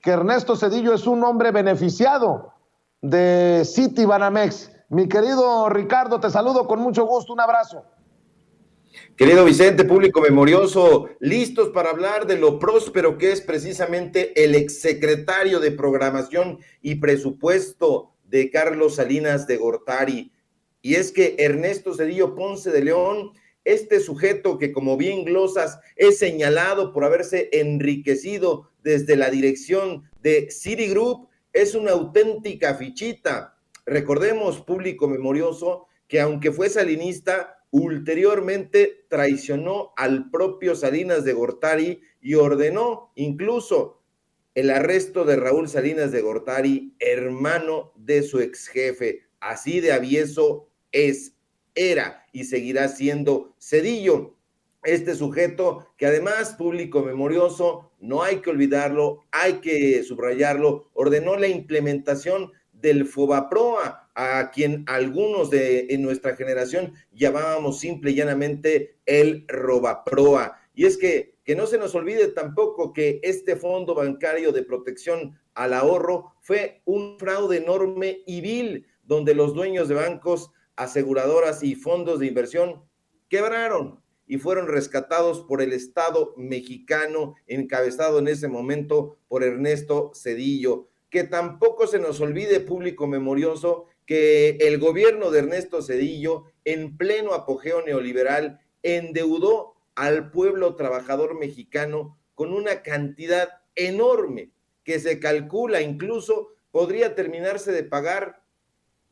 que Ernesto Zedillo es un hombre beneficiado de Citibanamex. Mi querido Ricardo, te saludo con mucho gusto, un abrazo. Querido Vicente, público memorioso, listos para hablar de lo próspero que es precisamente el exsecretario de Programación y Presupuesto de Carlos Salinas de Gortari. Y es que Ernesto Zedillo Ponce de León, este sujeto que, como bien glosas, es señalado por haberse enriquecido desde la dirección de Citigroup, es una auténtica fichita. Recordemos, público memorioso, que aunque fue salinista, ulteriormente traicionó al propio Salinas de Gortari y ordenó incluso el arresto de Raúl Salinas de Gortari, hermano de su ex jefe. Así de avieso era y seguirá siendo Zedillo. Este sujeto que además, público memorioso, no hay que olvidarlo, hay que subrayarlo, ordenó la implementación del Fobaproa, a quien algunos en nuestra generación llamábamos simple y llanamente el Robaproa. Y es que no se nos olvide tampoco que este Fondo Bancario de Protección al Ahorro fue un fraude enorme y vil, donde los dueños de bancos, aseguradoras y fondos de inversión quebraron y fueron rescatados por el Estado mexicano, encabezado en ese momento por Ernesto Zedillo. Que tampoco se nos olvide, público memorioso, que el gobierno de Ernesto Zedillo, en pleno apogeo neoliberal, endeudó al pueblo trabajador mexicano con una cantidad enorme que se calcula incluso podría terminarse de pagar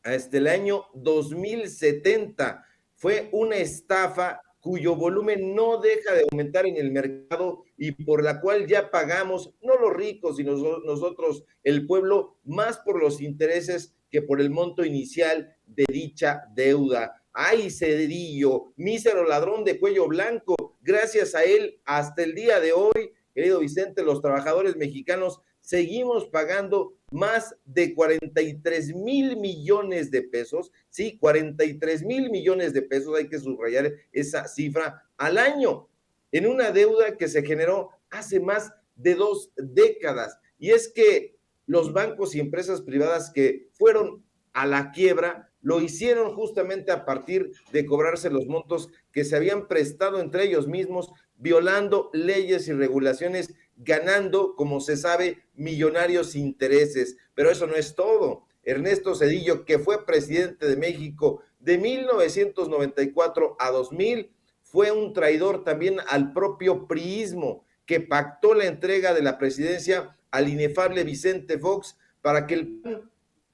hasta el año 2070. Fue una estafa cuyo volumen no deja de aumentar en el mercado y por la cual ya pagamos, no los ricos, sino nosotros, el pueblo, más por los intereses que por el monto inicial de dicha deuda. ¡Ay, Zedillo, mísero ladrón de cuello blanco! Gracias a él, hasta el día de hoy, querido Vicente, los trabajadores mexicanos seguimos pagando más de 43,000 millones de pesos, sí, 43,000 millones de pesos, hay que subrayar esa cifra al año, en una deuda que se generó hace más de 2 décadas. Y es que los bancos y empresas privadas que fueron a la quiebra lo hicieron justamente a partir de cobrarse los montos que se habían prestado entre ellos mismos, violando leyes y regulaciones, ganando, como se sabe, millonarios intereses. Pero eso no es todo. Ernesto Zedillo, que fue presidente de México de 1994 a 2000, fue un traidor también al propio priismo, que pactó la entrega de la presidencia al inefable Vicente Fox para que el PAN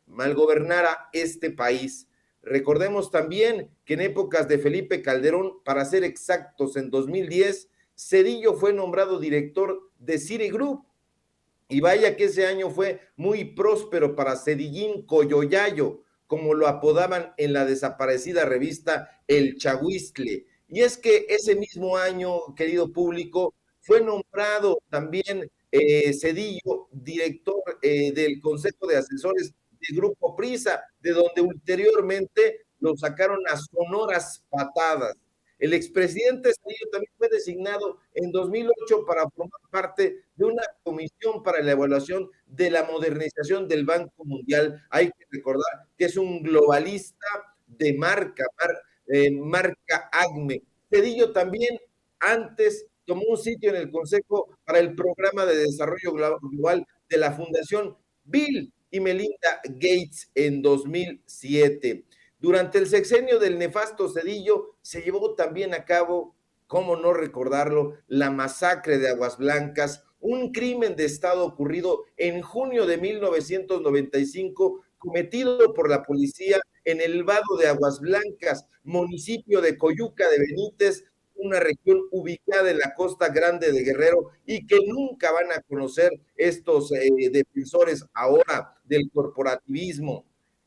malgobernara este país. Recordemos también que en épocas de Felipe Calderón, para ser exactos, en 2010, Zedillo fue nombrado director de Citigroup. Y vaya que ese año fue muy próspero para Zedillín Coyoyayo, como lo apodaban en la desaparecida revista El Chahuistle. Y es que ese mismo año, querido público, fue nombrado también Zedillo director del Consejo de Asesores del Grupo Prisa, de donde ulteriormente lo sacaron a sonoras patadas. El expresidente Zedillo también fue designado en 2008 para formar parte de una comisión para la evaluación de la modernización del Banco Mundial. Hay que recordar que es un globalista de marca ACME. Zedillo también antes tomó un sitio en el Consejo para el Programa de Desarrollo Global de la Fundación Bill y Melinda Gates en 2007. Durante el sexenio del nefasto Zedillo se llevó también a cabo, cómo no recordarlo, la masacre de Aguas Blancas, un crimen de Estado ocurrido en junio de 1995, cometido por la policía en el vado de Aguas Blancas, municipio de Coyuca de Benítez, una región ubicada en la costa grande de Guerrero y que nunca van a conocer estos defensores ahora del corporativismo.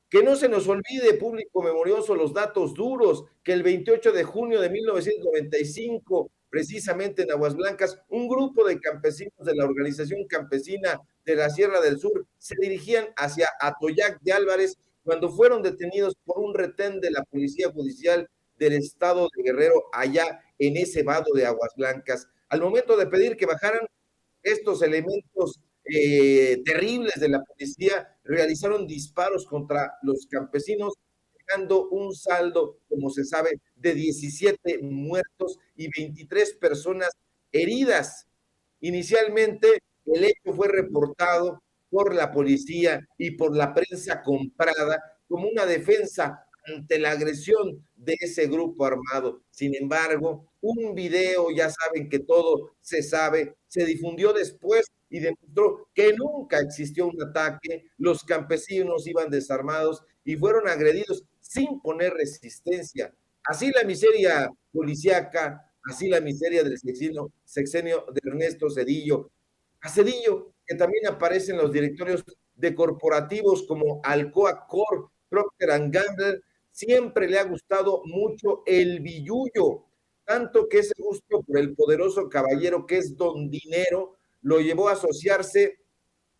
Que no se nos olvide, público memorioso, los datos duros, que el 28 de junio de 1995, precisamente en Aguas Blancas, un grupo de campesinos de la organización campesina de la Sierra del Sur se dirigían hacia Atoyac de Álvarez cuando fueron detenidos por un retén de la Policía Judicial del Estado de Guerrero allá en ese vado de Aguas Blancas. Al momento de pedir que bajaran estos elementos terribles de la policía realizaron disparos contra los campesinos, dejando un saldo, como se sabe, de 17 muertos y 23 personas heridas. Inicialmente, el hecho fue reportado por la policía y por la prensa comprada como una defensa ante la agresión de ese grupo armado. Sin embargo, un video, ya saben que todo se sabe, se difundió después y demostró que nunca existió un ataque, los campesinos iban desarmados y fueron agredidos sin poner resistencia. Así la miseria policíaca, así la miseria del sexenio de Ernesto Zedillo. A Zedillo, que también aparece en los directorios de corporativos como Alcoa Corp, Procter Gamble, siempre le ha gustado mucho el billullo, tanto que ese gusto por el poderoso caballero que es Don Dinero lo llevó a asociarse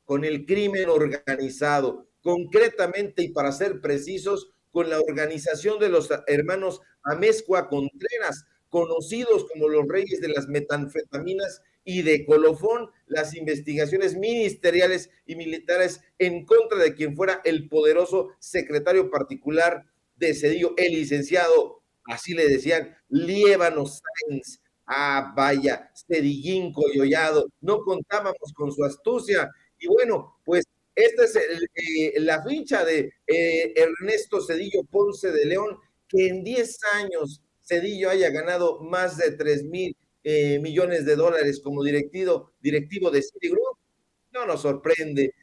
con el crimen organizado, concretamente y para ser precisos, con la organización de los hermanos Amezcua Contreras, conocidos como los reyes de las metanfetaminas y de colofón, las investigaciones ministeriales y militares en contra de quien fuera el poderoso secretario particular de Zedillo, el licenciado, así le decían, Liévano Sáenz. Ah, vaya, Cedillín Coyollado, no contábamos con su astucia. Y bueno, pues esta es la ficha de Ernesto Zedillo Ponce de León, que en 10 años Zedillo haya ganado más de 3,000 millones de dólares como directivo de Citigroup. No nos sorprende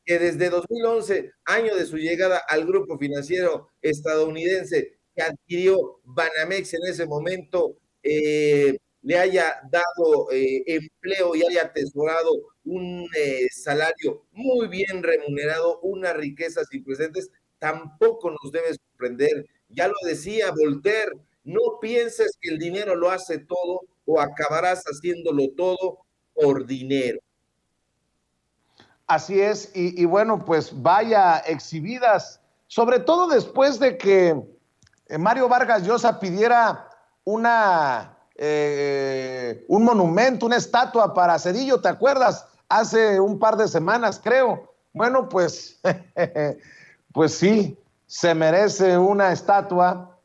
que desde 2011, año de su llegada al grupo financiero estadounidense que adquirió Banamex en ese momento, le haya dado empleo y haya atesorado un salario muy bien remunerado, unas riquezas sin precedentes, tampoco nos debe sorprender. Ya lo decía Voltaire, no pienses que el dinero lo hace todo o acabarás haciéndolo todo por dinero. Así es, y bueno, pues vaya exhibidas, sobre todo después de que Mario Vargas Llosa pidiera un monumento, una estatua para Zedillo, ¿te acuerdas? Hace un par de semanas, creo. Bueno, pues, pues sí, se merece una estatua,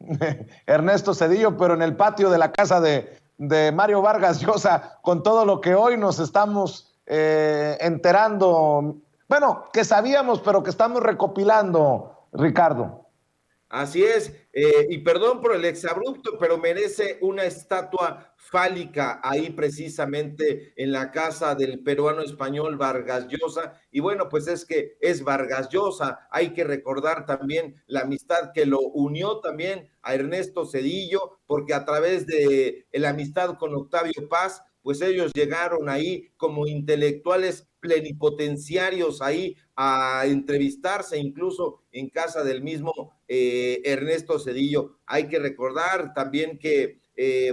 Ernesto Zedillo, pero en el patio de la casa de Mario Vargas Llosa, con todo lo que hoy nos estamos enterando, bueno, que sabíamos, pero que estamos recopilando, Ricardo. Así es, y perdón por el exabrupto, pero merece una estatua fálica ahí precisamente en la casa del peruano español Vargas Llosa. Y bueno, pues es que es Vargas Llosa. Hay que recordar también la amistad que lo unió también a Ernesto Zedillo, porque a través de la amistad con Octavio Paz, pues ellos llegaron ahí como intelectuales plenipotenciarios ahí a entrevistarse incluso en casa del mismo Ernesto Zedillo. Hay que recordar también que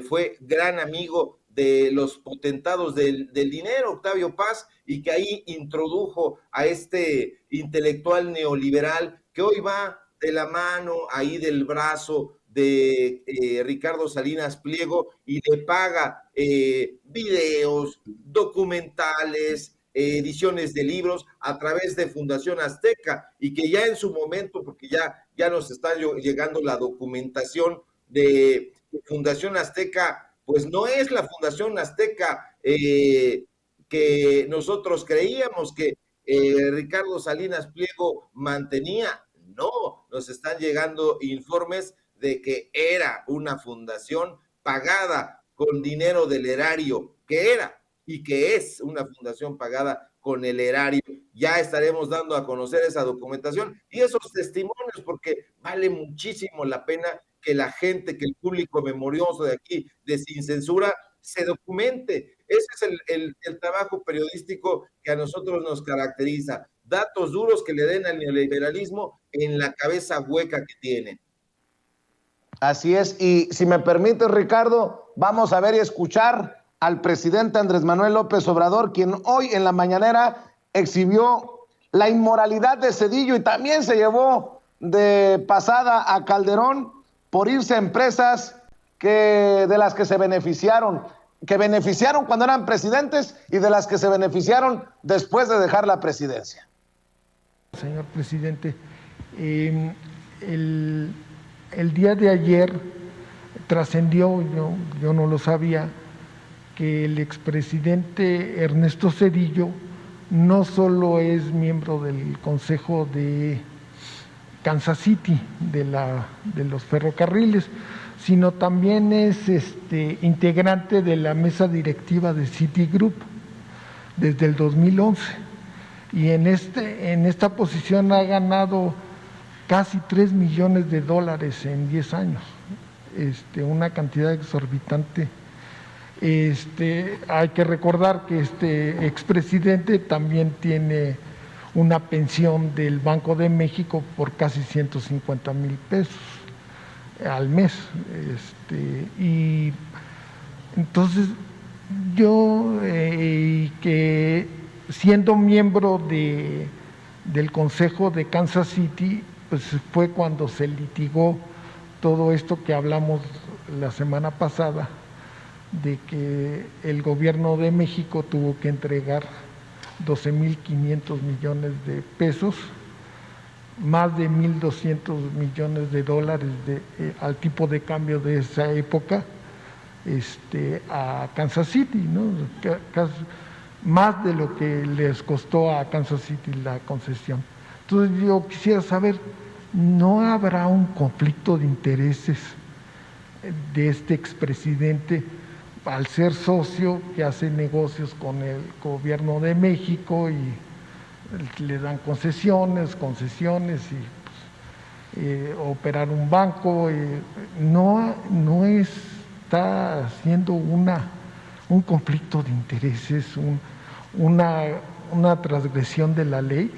fue gran amigo de los potentados del dinero, Octavio Paz, y que ahí introdujo a este intelectual neoliberal que hoy va de la mano, ahí del brazo de Ricardo Salinas Pliego y le paga videos, documentales, ediciones de libros a través de Fundación Azteca y que ya en su momento, porque ya nos está llegando la documentación de Fundación Azteca, pues no es la Fundación Azteca que nosotros creíamos que Ricardo Salinas Pliego mantenía. No, nos están llegando informes de que era una fundación pagada con dinero del erario, que era y que es una fundación pagada con el erario. Ya estaremos dando a conocer esa documentación y esos testimonios, porque vale muchísimo la pena que la gente, que el público memorioso de aquí, de Sin Censura, se documente. Ese es el trabajo periodístico que a nosotros nos caracteriza. Datos duros que le den al neoliberalismo en la cabeza hueca que tiene. Así es, y si me permite, Ricardo, vamos a ver y escuchar al presidente Andrés Manuel López Obrador, quien hoy en la mañanera exhibió la inmoralidad de Zedillo y también se llevó de pasada a Calderón por irse a empresas de las que se beneficiaron. que beneficiaron cuando eran presidentes y de las que se beneficiaron después de dejar la presidencia. Señor presidente, el día de ayer trascendió, yo no lo sabía, que el expresidente Ernesto Zedillo no solo es miembro del Consejo de Kansas City, de los ferrocarriles, sino también es integrante de la mesa directiva de Citigroup desde el 2011. Y en esta posición ha ganado casi $3 millones en 10 años, una cantidad exorbitante. Hay que recordar que este expresidente también tiene una pensión del Banco de México por casi 150,000 pesos al mes. Y entonces yo, que siendo miembro del Consejo de Kansas City, pues fue cuando se litigó todo esto que hablamos la semana pasada, de que el gobierno de México tuvo que entregar 12,500 millones de pesos, más de 1,200 millones de dólares al tipo de cambio de esa época, a Kansas City, ¿no? Más de lo que les costó a Kansas City la concesión. Entonces yo quisiera saber, ¿no habrá un conflicto de intereses de este expresidente al ser socio que hace negocios con el gobierno de México y le dan concesiones y operar un banco? No está haciendo un conflicto de intereses, una transgresión de la ley.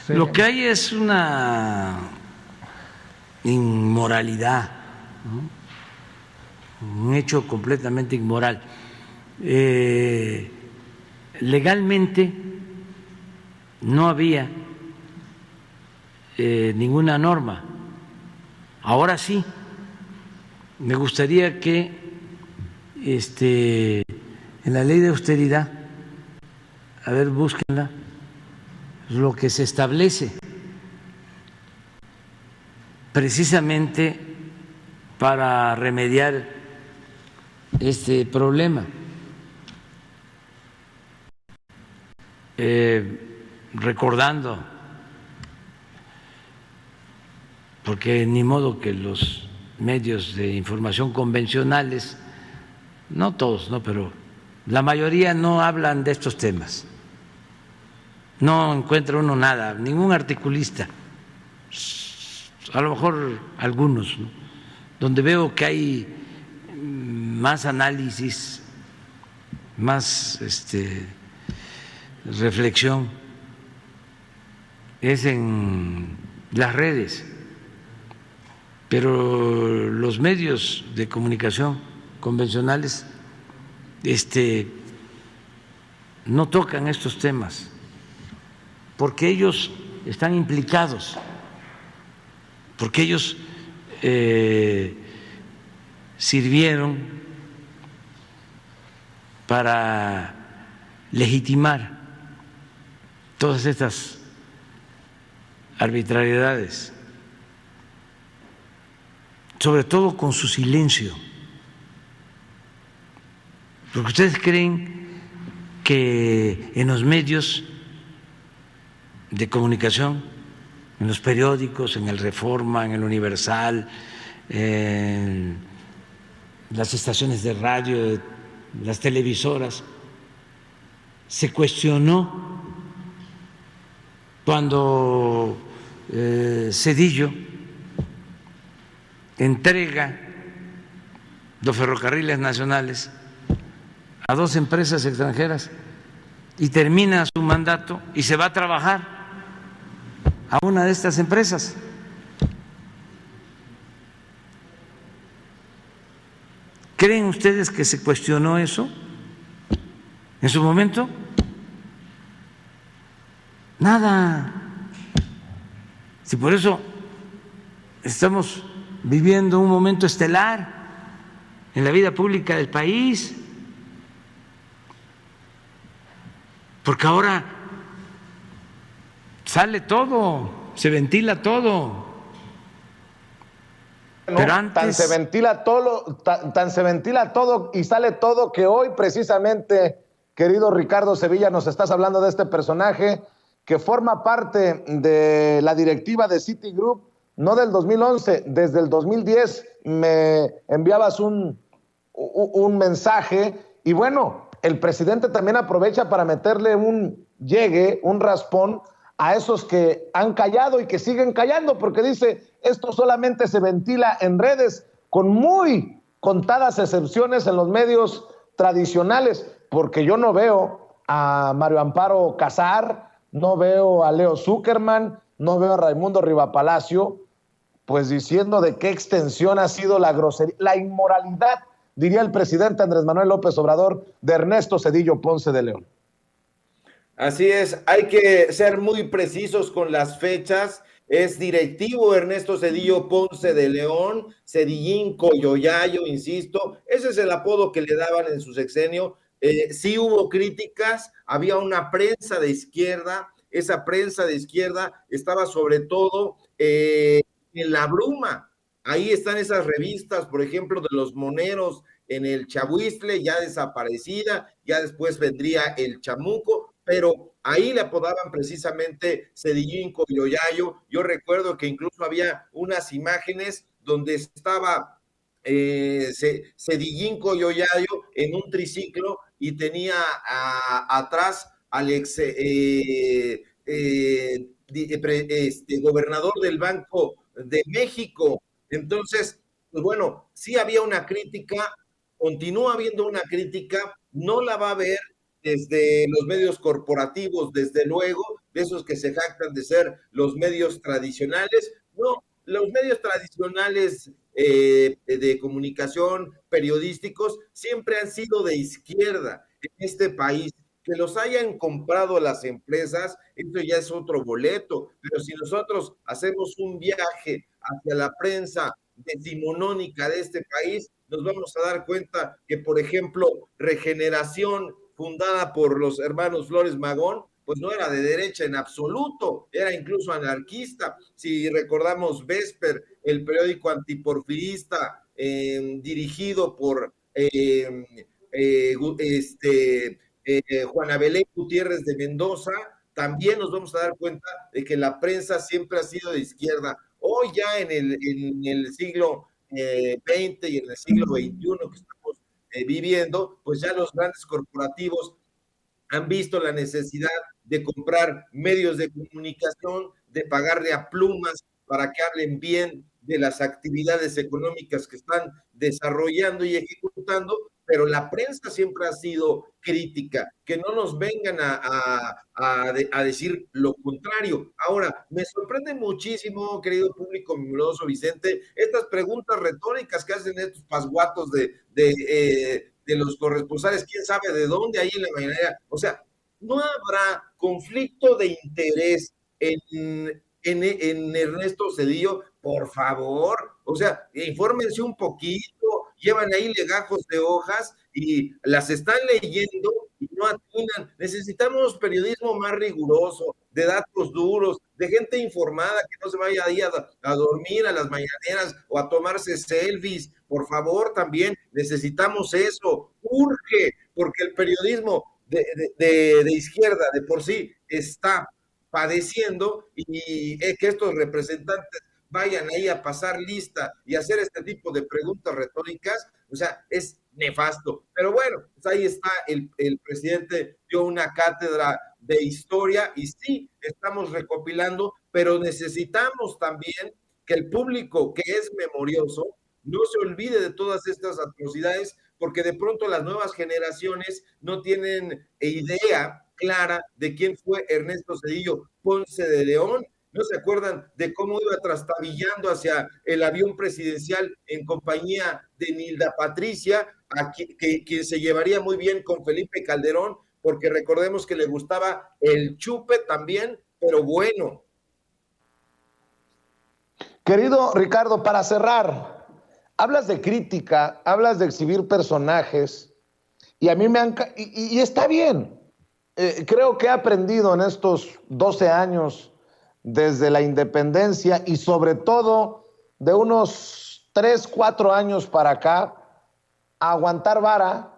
Lo que hay es una inmoralidad, ¿no? Un hecho completamente inmoral. Legalmente no había ninguna norma. Ahora sí. Me gustaría que en la ley de austeridad, a ver, búsquenla, lo que se establece precisamente para remediar este problema. Recordando, porque ni modo que los medios de información convencionales, no todos, no, pero la mayoría no hablan de estos temas. No encuentra uno nada, ningún articulista, a lo mejor algunos, ¿no?, donde veo que hay más análisis, más reflexión, es en las redes. Pero los medios de comunicación convencionales no tocan estos temas, porque ellos están implicados, porque ellos sirvieron para legitimar todas estas arbitrariedades, sobre todo con su silencio. Porque ustedes creen que en los medios de comunicación, en los periódicos, en el Reforma, en el Universal, en las estaciones de radio, las televisoras, se cuestionó cuando Zedillo entrega los ferrocarriles nacionales a 2 empresas extranjeras y termina su mandato y se va a trabajar a una de estas empresas? ¿Creen ustedes que se cuestionó eso en su momento? Nada. Si por eso estamos viviendo un momento estelar, en la vida pública del país, porque ahora sale todo, se ventila todo. ¿no? Pero antes... tan se ventila todo y sale todo que hoy precisamente, querido Ricardo Sevilla, nos estás hablando de este personaje que forma parte de la directiva de Citigroup, no del 2011, desde el 2010 me enviabas un mensaje y bueno, el presidente también aprovecha para meterle un llegue, un raspón a esos que han callado y que siguen callando, porque dice, esto solamente se ventila en redes, con muy contadas excepciones en los medios tradicionales, porque yo no veo a Mario Amparo Casar, no veo a Leo Zuckerman, no veo a Raimundo Rivapalacio, pues diciendo de qué extensión ha sido la grosería, la inmoralidad, diría el presidente Andrés Manuel López Obrador, de Ernesto Zedillo Ponce de León. Así es, hay que ser muy precisos con las fechas. Es directivo Ernesto Zedillo Ponce de León, Zedillín Coyoyayo, insisto, ese es el apodo que le daban en su sexenio. Sí hubo críticas, había una prensa de izquierda, esa prensa de izquierda estaba sobre todo en la bruma. Ahí están esas revistas, por ejemplo, de los moneros en el Chahuiztle, ya desaparecida, ya después vendría el Chamuco, pero ahí le apodaban precisamente Zedillín Coyoyayo. Yo recuerdo que incluso había unas imágenes donde estaba Zedillín Coyoyayo en un triciclo y tenía atrás al ex gobernador del Banco de México. Entonces, pues bueno, sí había una crítica, continúa habiendo una crítica, no la va a ver desde los medios corporativos, desde luego, de esos que se jactan de ser los medios tradicionales. No, los medios tradicionales de comunicación, periodísticos, siempre han sido de izquierda en este país. Que los hayan comprado las empresas, eso ya es otro boleto, pero si nosotros hacemos un viaje hacia la prensa decimonónica de este país, nos vamos a dar cuenta que, por ejemplo, Regeneración, fundada por los hermanos Flores Magón, pues no era de derecha en absoluto, era incluso anarquista. Si recordamos Vesper, el periódico antiporfirista dirigido por Juana Belén Gutiérrez de Mendoza, también nos vamos a dar cuenta de que la prensa siempre ha sido de izquierda. Hoy ya en el siglo XX y en el siglo XXI que estamos viviendo, pues ya los grandes corporativos han visto la necesidad de comprar medios de comunicación, de pagarle a plumas para que hablen bien de las actividades económicas que están desarrollando y ejecutando, pero la prensa siempre ha sido crítica, que no nos vengan a decir lo contrario. Ahora, me sorprende muchísimo, querido público numeroso Vicente, estas preguntas retóricas que hacen estos pasguatos de los corresponsales, quién sabe de dónde, ahí en la mañanera. O sea, no habrá conflicto de interés en Ernesto Zedillo, por favor. O sea, infórmense un poquito, llevan ahí legajos de hojas y las están leyendo y no atinan. Necesitamos periodismo más riguroso, de datos duros, de gente informada que no se vaya ahí a dormir a las mañaneras o a tomarse selfies. Por favor, también necesitamos eso. Urge, porque el periodismo de izquierda de por sí está padeciendo y que estos representantes vayan ahí a pasar lista y hacer este tipo de preguntas retóricas, o sea, es nefasto. Pero bueno, pues ahí está, el presidente dio una cátedra de historia y sí, estamos recopilando, pero necesitamos también que el público que es memorioso no se olvide de todas estas atrocidades, porque de pronto las nuevas generaciones no tienen idea clara de quién fue Ernesto Zedillo Ponce de León. ¿No se acuerdan de cómo iba trastabillando hacia el avión presidencial en compañía de Nilda Patricia, quien se llevaría muy bien con Felipe Calderón, porque recordemos que le gustaba el chupe también, pero bueno. Querido Ricardo, para cerrar, hablas de crítica, hablas de exhibir personajes, y a mí y está bien. Creo que he aprendido en estos 12 años desde la independencia y sobre todo de unos 3, 4 años para acá, a aguantar vara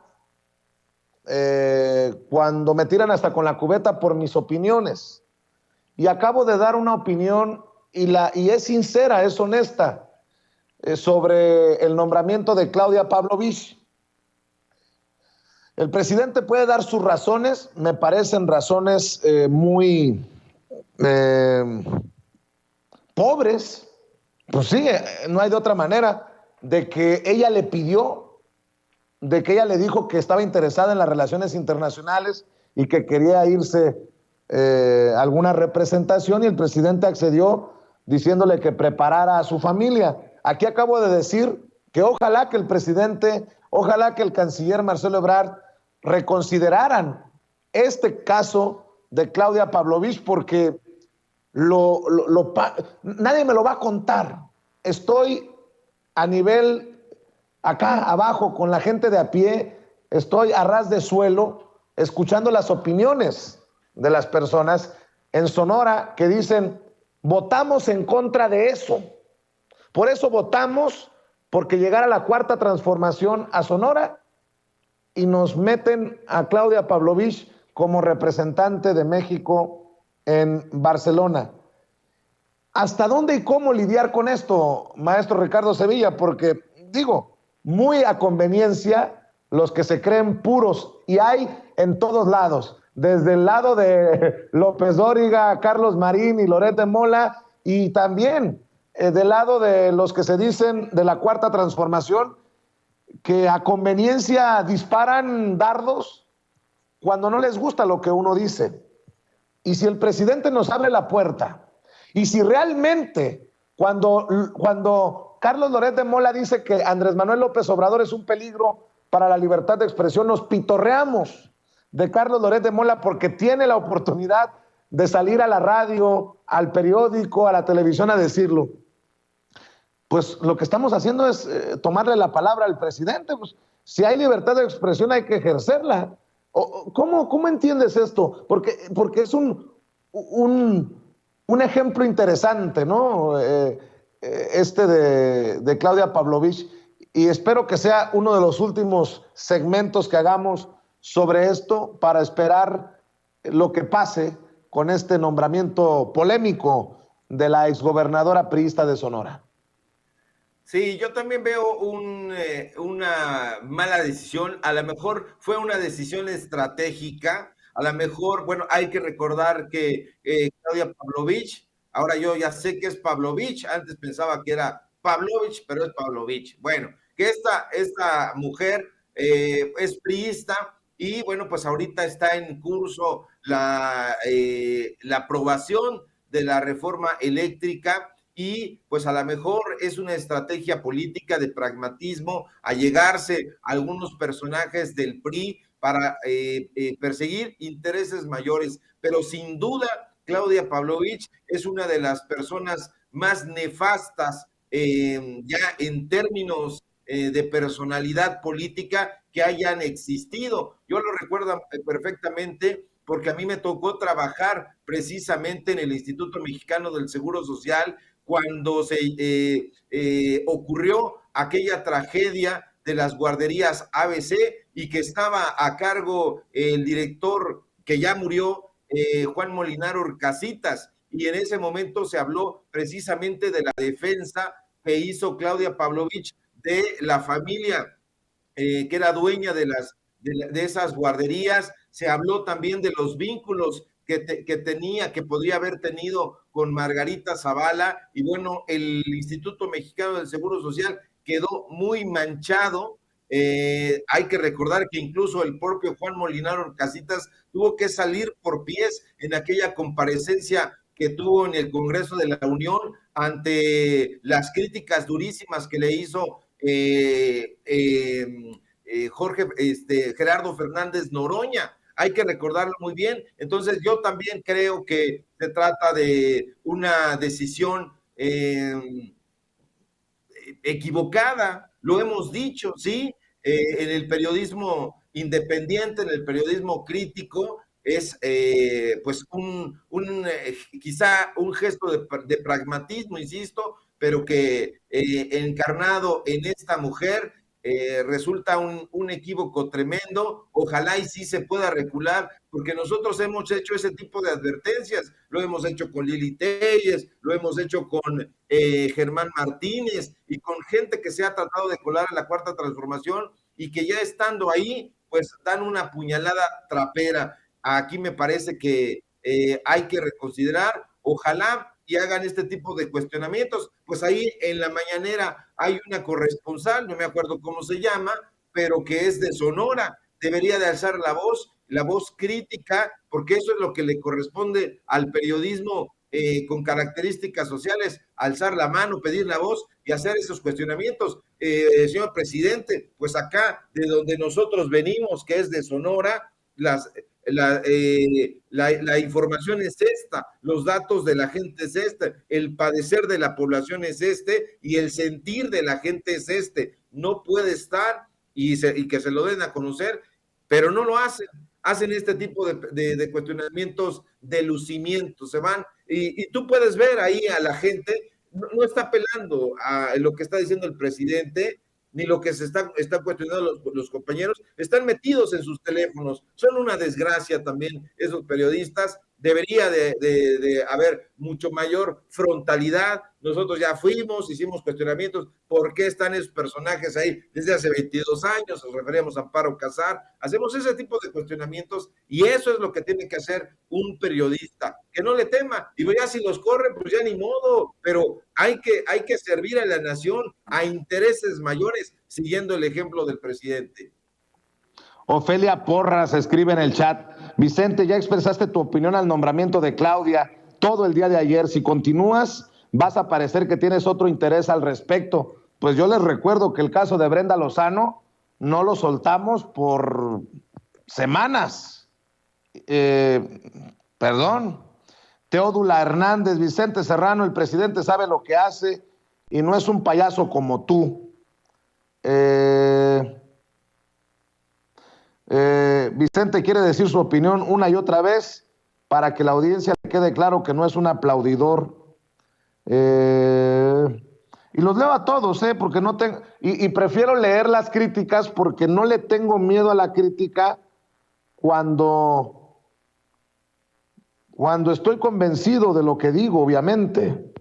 cuando me tiran hasta con la cubeta por mis opiniones. Y acabo de dar una opinión y es sincera, es honesta, sobre el nombramiento de Claudia Pavlovich. El presidente puede dar sus razones, me parecen razones muy pobres, pues sí, no hay de otra manera, de que ella le pidió, de que ella le dijo que estaba interesada en las relaciones internacionales y que quería irse a alguna representación, y el presidente accedió diciéndole que preparara a su familia. Aquí acabo de decir que ojalá que el presidente, ojalá que el canciller Marcelo Ebrard reconsideraran este caso de Claudia Pavlovich, porque nadie me lo va a contar. Estoy a nivel acá abajo con la gente de a pie, estoy a ras de suelo escuchando las opiniones de las personas en Sonora que dicen: votamos en contra de eso, por eso votamos porque llegara la cuarta transformación a Sonora y nos meten a Claudia Pavlovich como representante de México en Barcelona. ¿Hasta dónde y cómo lidiar con esto, maestro Ricardo Sevilla? Porque, digo, muy a conveniencia los que se creen puros, y hay en todos lados, desde el lado de López Dóriga, Carlos Marín y Loret de Mola, y también del lado de los que se dicen de la cuarta transformación, que a conveniencia disparan dardos cuando no les gusta lo que uno dice. Y si el presidente nos abre la puerta, y si realmente cuando Carlos Loret de Mola dice que Andrés Manuel López Obrador es un peligro para la libertad de expresión, nos pitorreamos de Carlos Loret de Mola porque tiene la oportunidad de salir a la radio, al periódico, a la televisión a decirlo. Pues lo que estamos haciendo es tomarle la palabra al presidente. Pues, si hay libertad de expresión hay que ejercerla. ¿Cómo entiendes esto? Porque es un ejemplo interesante, ¿no? Este de Claudia Pavlovich, y espero que sea uno de los últimos segmentos que hagamos sobre esto para esperar lo que pase con este nombramiento polémico de la exgobernadora priista de Sonora. Sí, yo también veo una mala decisión. A lo mejor fue una decisión estratégica. A lo mejor, bueno, hay que recordar que Claudia Pavlovich, ahora yo ya sé que es Pavlovich, antes pensaba que era Pavlovich, pero es Pavlovich. Bueno, que esta mujer es priista y bueno, pues ahorita está en curso la aprobación de la reforma eléctrica. Y pues a lo mejor es una estrategia política de pragmatismo, allegarse a algunos personajes del PRI para perseguir intereses mayores, pero sin duda Claudia Pavlovich es una de las personas más nefastas ya en términos de personalidad política que hayan existido. Yo lo recuerdo perfectamente porque a mí me tocó trabajar precisamente en el Instituto Mexicano del Seguro Social cuando se ocurrió aquella tragedia de las guarderías ABC y que estaba a cargo el director que ya murió, Juan Molinar Orcasitas, y en ese momento se habló precisamente de la defensa que hizo Claudia Pavlovich de la familia que era dueña de esas guarderías. Se habló también de los vínculos que podría haber tenido con Margarita Zavala, y bueno, el Instituto Mexicano del Seguro Social quedó muy manchado. Hay que recordar que incluso el propio Juan Molinar Orcasitas tuvo que salir por pies en aquella comparecencia que tuvo en el Congreso de la Unión ante las críticas durísimas que le hizo Gerardo Fernández Noroña. Hay que recordarlo muy bien. Entonces yo también creo que se trata de una decisión equivocada, lo hemos dicho, ¿sí? En el periodismo independiente, en el periodismo crítico, es pues quizá un gesto de pragmatismo, insisto, pero que encarnado en esta mujer resulta un equívoco tremendo. Ojalá y sí se pueda recular, porque nosotros hemos hecho ese tipo de advertencias, lo hemos hecho con Lili Telles, lo hemos hecho con Germán Martínez y con gente que se ha tratado de colar a la Cuarta Transformación y que ya estando ahí, pues dan una puñalada trapera. Aquí me parece que hay que reconsiderar, ojalá y hagan este tipo de cuestionamientos. Pues ahí en la mañanera hay una corresponsal, no me acuerdo cómo se llama, pero que es de Sonora, debería de alzar la voz crítica, porque eso es lo que le corresponde al periodismo con características sociales, alzar la mano, pedir la voz y hacer esos cuestionamientos. Señor presidente, pues acá de donde nosotros venimos, que es de Sonora, la información es esta, los datos de la gente es este, el padecer de la población es este y el sentir de la gente es este. No puede estar y que se lo den a conocer, pero no lo hacen. Hacen este tipo de cuestionamientos de lucimiento, se van y tú puedes ver ahí a la gente, no está apelando a lo que está diciendo el presidente, ni lo que se está cuestionando los compañeros, están metidos en sus teléfonos, son una desgracia también esos periodistas, debería de haber mucho mayor frontalidad, nosotros ya fuimos, hicimos cuestionamientos, ¿por qué están esos personajes ahí desde hace 22 años? Nos referíamos a Amparo Casar, hacemos ese tipo de cuestionamientos y eso es lo que tiene que hacer un periodista, que no le tema, y ya si los corren, pues ya ni modo, pero hay que servir a la nación, a intereses mayores, siguiendo el ejemplo del presidente. Ofelia Porras escribe en el chat: Vicente, ya expresaste tu opinión al nombramiento de Claudia todo el día de ayer. Si continúas, vas a parecer que tienes otro interés al respecto. Pues yo les recuerdo que el caso de Brenda Lozano no lo soltamos por semanas. Perdón. Teódula Hernández: Vicente Serrano, el presidente sabe lo que hace y no es un payaso como tú. Vicente quiere decir su opinión una y otra vez para que la audiencia le quede claro que no es un aplaudidor. Y los leo a todos, porque no tengo, y prefiero leer las críticas porque no le tengo miedo a la crítica cuando estoy convencido de lo que digo, obviamente,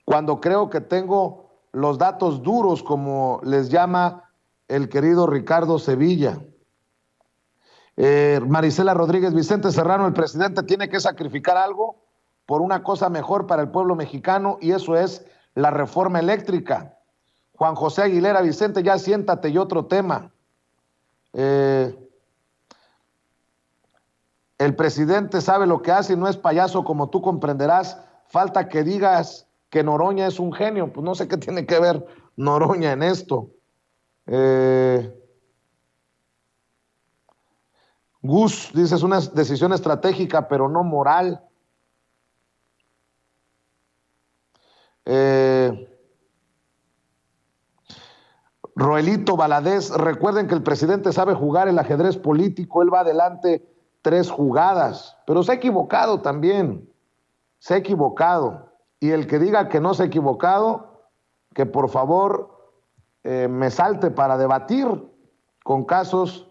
cuando creo que tengo los datos duros, como les llama el querido Ricardo Sevilla. Marisela Rodríguez: Vicente Serrano, el presidente tiene que sacrificar algo por una cosa mejor para el pueblo mexicano y eso es la reforma eléctrica. Juan José Aguilera: Vicente, ya siéntate, y otro tema. El presidente sabe lo que hace y no es payaso, como tú comprenderás. Falta que digas que Noroña es un genio. Pues no sé qué tiene que ver Noroña en esto. Gus dice: es una decisión estratégica, pero no moral. Roelito Valadez: recuerden que el presidente sabe jugar el ajedrez político, él va adelante 3 jugadas, pero se ha equivocado también, se ha equivocado. Y el que diga que no se ha equivocado, que por favor me salte para debatir con casos.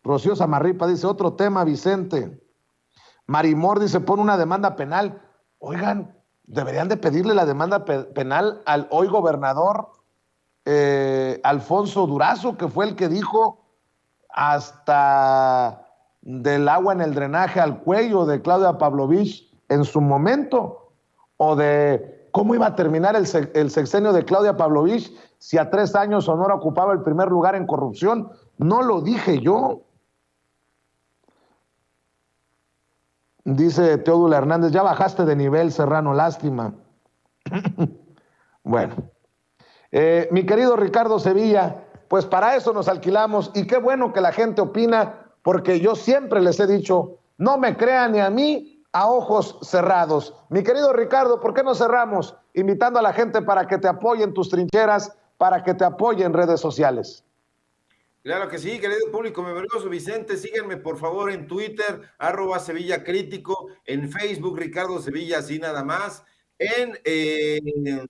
Rocío Samarripa dice: otro tema, Vicente. Marimor dice: pon una demanda penal. Oigan, deberían de pedirle la demanda penal al hoy gobernador Alfonso Durazo, que fue el que dijo hasta del agua en el drenaje al cuello de Claudia Pavlovich en su momento, o de cómo iba a terminar el sexenio de Claudia Pavlovich si a 3 años Sonora ocupaba el primer lugar en corrupción. No lo dije yo. Dice Teódula Hernández: ya bajaste de nivel, Serrano, lástima. Bueno, mi querido Ricardo Sevilla, pues para eso nos alquilamos, y qué bueno que la gente opina, porque yo siempre les he dicho: no me crean ni a mí a ojos cerrados. Mi querido Ricardo, ¿por qué no cerramos invitando a la gente para que te apoye en tus trincheras, para que te apoye en redes sociales? Claro que sí, querido público memorioso. Vicente, síganme por favor en Twitter, @Sevilla Crítico, en Facebook, Ricardo Sevilla, así nada más. En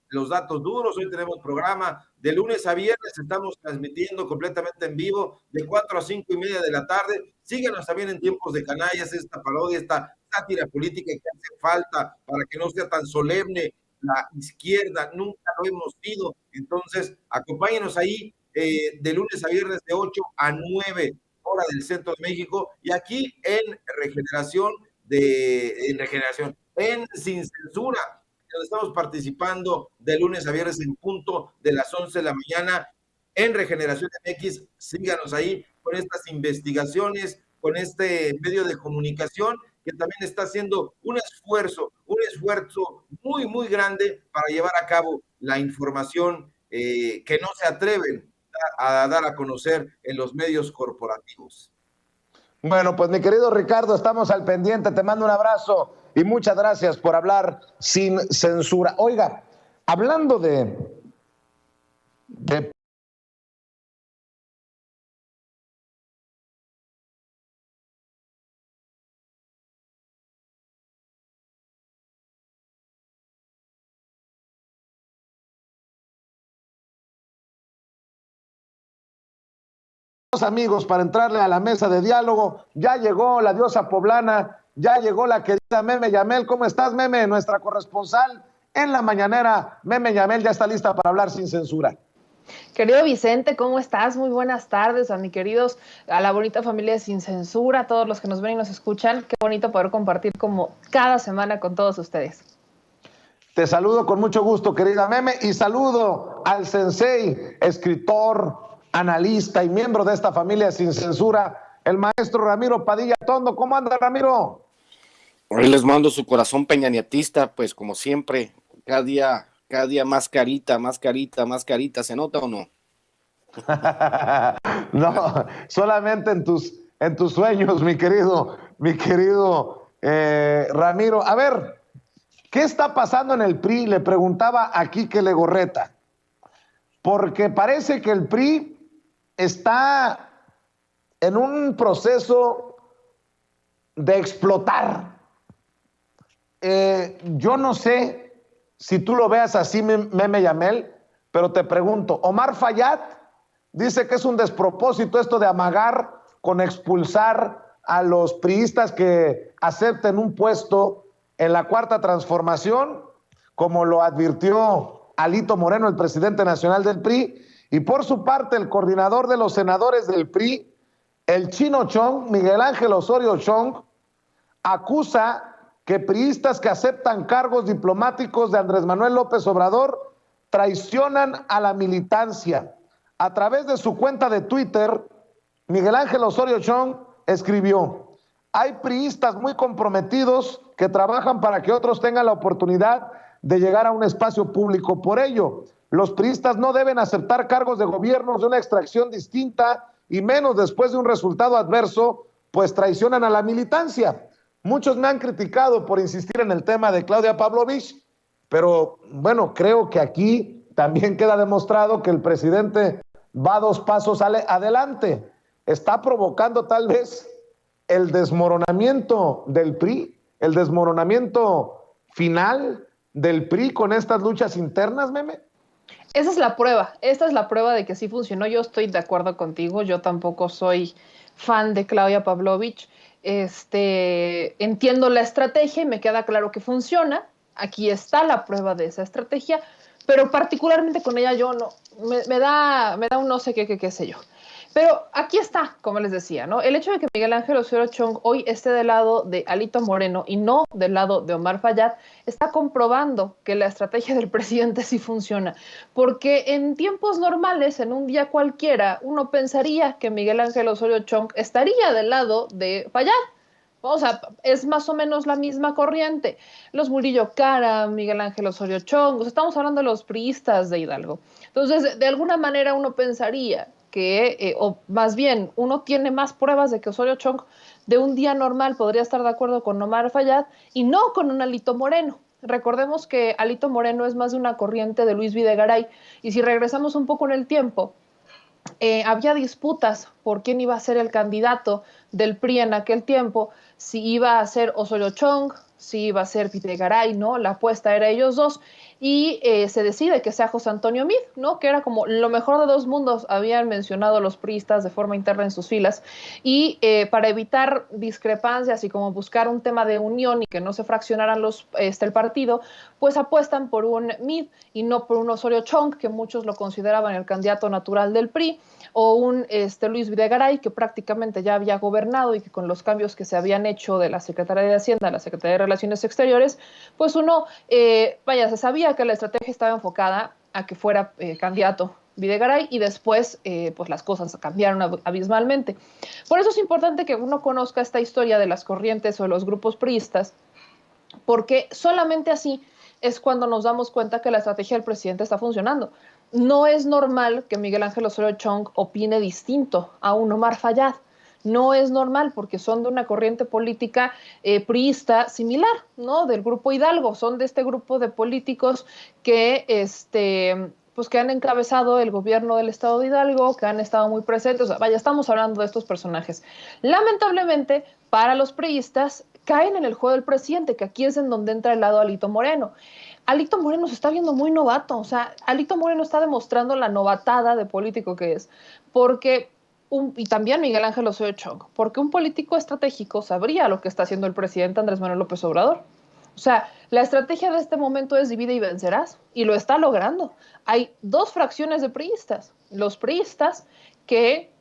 Los Datos Duros, hoy tenemos programa de lunes a viernes, estamos transmitiendo completamente en vivo de 4 a 5 y media de la tarde. Síganos también en Tiempos de Canallas, esta parodia, esta sátira política que hace falta para que no sea tan solemne la izquierda, nunca lo hemos sido. Entonces, acompáñenos ahí de lunes a viernes de 8 a 9 hora del centro de México, y aquí en en Sin Censura, donde estamos participando de lunes a viernes en punto de las 11 de la mañana en Regeneración MX. Síganos ahí con estas investigaciones, con este medio de comunicación que también está haciendo un esfuerzo muy, muy grande para llevar a cabo la información que no se atreven a dar a conocer en los medios corporativos. Bueno, pues mi querido Ricardo, estamos al pendiente, te mando un abrazo y muchas gracias por hablar sin censura. Oiga, hablando de amigos, para entrarle a la mesa de diálogo, ya llegó la diosa poblana, ya llegó la querida Meme Yamel. ¿Cómo estás, Meme? Nuestra corresponsal en la mañanera. Meme Yamel ya está lista para hablar sin censura. Querido Vicente, ¿cómo estás? Muy buenas tardes a a la bonita familia de Sin Censura, a todos los que nos ven y nos escuchan. Qué bonito poder compartir como cada semana con todos ustedes. Te saludo con mucho gusto, querida Meme, y saludo al sensei, escritor, analista y miembro de esta familia Sin Censura, el maestro Ramiro Padilla Tondo. ¿Cómo anda, Ramiro? Hoy les mando su corazón peñaniatista, pues como siempre, cada día más carita, ¿se nota o no? No, solamente en tus sueños, mi querido Ramiro. A ver, ¿qué está pasando en el PRI? Le preguntaba a Quique Legorreta, porque parece que el PRI está en un proceso de explotar. Yo no sé si tú lo veas así, Meme Yamel, pero te pregunto, Omar Fayad dice que es un despropósito esto de amagar con expulsar a los priistas que acepten un puesto en la Cuarta Transformación, como lo advirtió Alito Moreno, el presidente nacional del PRI. Y por su parte, el coordinador de los senadores del PRI, el Chino Chong, Miguel Ángel Osorio Chong, acusa que priistas que aceptan cargos diplomáticos de Andrés Manuel López Obrador traicionan a la militancia. A través de su cuenta de Twitter, Miguel Ángel Osorio Chong escribió: hay priistas muy comprometidos que trabajan para que otros tengan la oportunidad de llegar a un espacio público. Por ello, los priistas no deben aceptar cargos de gobierno de una extracción distinta, y menos después de un resultado adverso, pues traicionan a la militancia. Muchos me han criticado por insistir en el tema de Claudia Pavlovich, pero bueno, creo que aquí también queda demostrado que el presidente va 2 pasos adelante. Está provocando tal vez el desmoronamiento del PRI, el desmoronamiento final del PRI con estas luchas internas, Meme. Esa es la prueba, esta es la prueba de que sí funcionó. Yo estoy de acuerdo contigo, yo tampoco soy fan de Claudia Pavlovich. Entiendo la estrategia y me queda claro que funciona. Aquí está la prueba de esa estrategia, pero particularmente con ella yo no, me da un no sé qué sé yo. Pero aquí está, como les decía, ¿no? El hecho de que Miguel Ángel Osorio Chong hoy esté del lado de Alito Moreno y no del lado de Omar Fayad está comprobando que la estrategia del presidente sí funciona. Porque en tiempos normales, en un día cualquiera, uno pensaría que Miguel Ángel Osorio Chong estaría del lado de Fayad. O sea, es más o menos la misma corriente. Los Murillo Karam, Miguel Ángel Osorio Chong, o sea, estamos hablando de los priistas de Hidalgo. Entonces, de alguna manera uno pensaría que, o más bien, uno tiene más pruebas de que Osorio Chong de un día normal podría estar de acuerdo con Omar Fayad y no con un Alito Moreno. Recordemos que Alito Moreno es más de una corriente de Luis Videgaray, y si regresamos un poco en el tiempo, había disputas por quién iba a ser el candidato del PRI en aquel tiempo, si iba a ser Osorio Chong, si iba a ser Videgaray, ¿no? La apuesta era ellos dos, y se decide que sea José Antonio Meade, ¿no? Que era como lo mejor de dos mundos, habían mencionado los priistas de forma interna en sus filas, y para evitar discrepancias y como buscar un tema de unión y que no se fraccionaran el partido, pues apuestan por un Meade y no por un Osorio Chong, que muchos lo consideraban el candidato natural del PRI, o un Luis Videgaray, que prácticamente ya había gobernado y que con los cambios que se habían hecho de la Secretaría de Hacienda a la Secretaría de Relaciones Exteriores, pues se sabía que la estrategia estaba enfocada a que fuera candidato Videgaray, y después pues las cosas cambiaron abismalmente. Por eso es importante que uno conozca esta historia de las corrientes o de los grupos priistas, porque solamente así es cuando nos damos cuenta que la estrategia del presidente está funcionando. No es normal que Miguel Ángel Osorio Chong opine distinto a un Omar Fayad. No es normal, porque son de una corriente política priista similar, ¿no? Del grupo Hidalgo. Son de este grupo de políticos que pues que han encabezado el gobierno del estado de Hidalgo, que han estado muy presentes. O sea, estamos hablando de estos personajes. Lamentablemente, para los priistas, caen en el juego del presidente, que aquí es en donde entra el lado Alito Moreno. Alito Moreno se está viendo muy novato, o sea, Alito Moreno está demostrando la novatada de político que es, porque, y también Miguel Ángel Osorio Chong, porque un político estratégico sabría lo que está haciendo el presidente Andrés Manuel López Obrador. O sea, la estrategia de este momento es divide y vencerás, y lo está logrando. Hay dos fracciones de priistas, los priistas que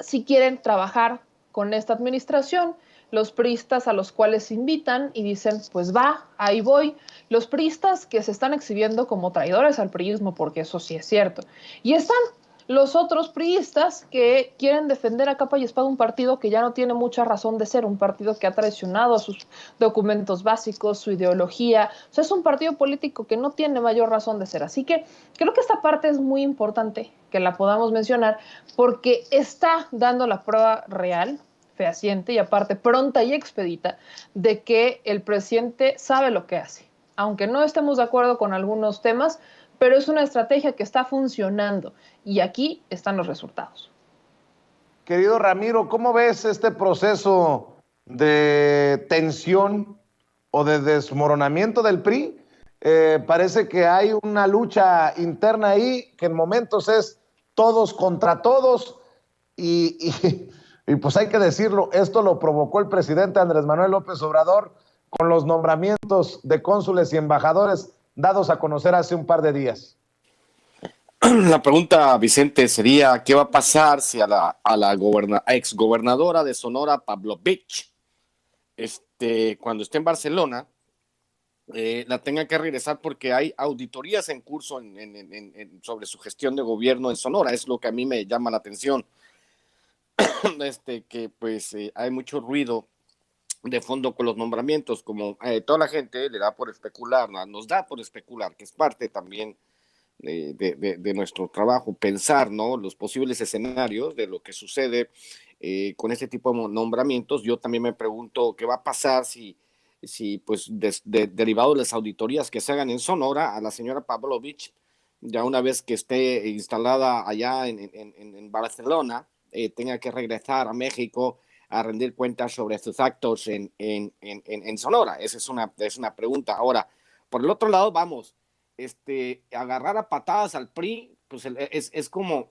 si quieren trabajar con esta administración, los priistas a los cuales invitan y dicen, pues va, ahí voy, los priistas que se están exhibiendo como traidores al priismo, porque eso sí es cierto, y están los otros priistas que quieren defender a capa y espada un partido que ya no tiene mucha razón de ser, un partido que ha traicionado sus documentos básicos, su ideología. O sea, es un partido político que no tiene mayor razón de ser. Así que creo que esta parte es muy importante que la podamos mencionar, porque está dando la prueba real, fehaciente y aparte pronta y expedita, de que el presidente sabe lo que hace. Aunque no estemos de acuerdo con algunos temas, pero es una estrategia que está funcionando, y aquí están los resultados. Querido Ramiro, ¿cómo ves este proceso de tensión o de desmoronamiento del PRI? Parece que hay una lucha interna ahí, que en momentos es todos contra todos, y pues hay que decirlo, esto lo provocó el presidente Andrés Manuel López Obrador con los nombramientos de cónsules y embajadores dados a conocer hace un par de días. La pregunta, Vicente, sería, ¿qué va a pasar si a la exgobernadora de Sonora, Pavlovich, cuando esté en Barcelona, la tenga que regresar porque hay auditorías en curso sobre su gestión de gobierno en Sonora? Es lo que a mí me llama la atención, que pues hay mucho ruido de fondo con los nombramientos, como toda la gente le da por especular, nos da por especular, que es parte también de nuestro trabajo, pensar, ¿no?, los posibles escenarios de lo que sucede con este tipo de nombramientos. Yo también me pregunto qué va a pasar si pues derivado de las auditorías que se hagan en Sonora, a la señora Pavlovich, ya una vez que esté instalada allá en Barcelona, tenga que regresar a México a rendir cuentas sobre sus actos en Sonora. Esa es una pregunta. Ahora, por el otro lado, vamos, agarrar a patadas al PRI, pues es como,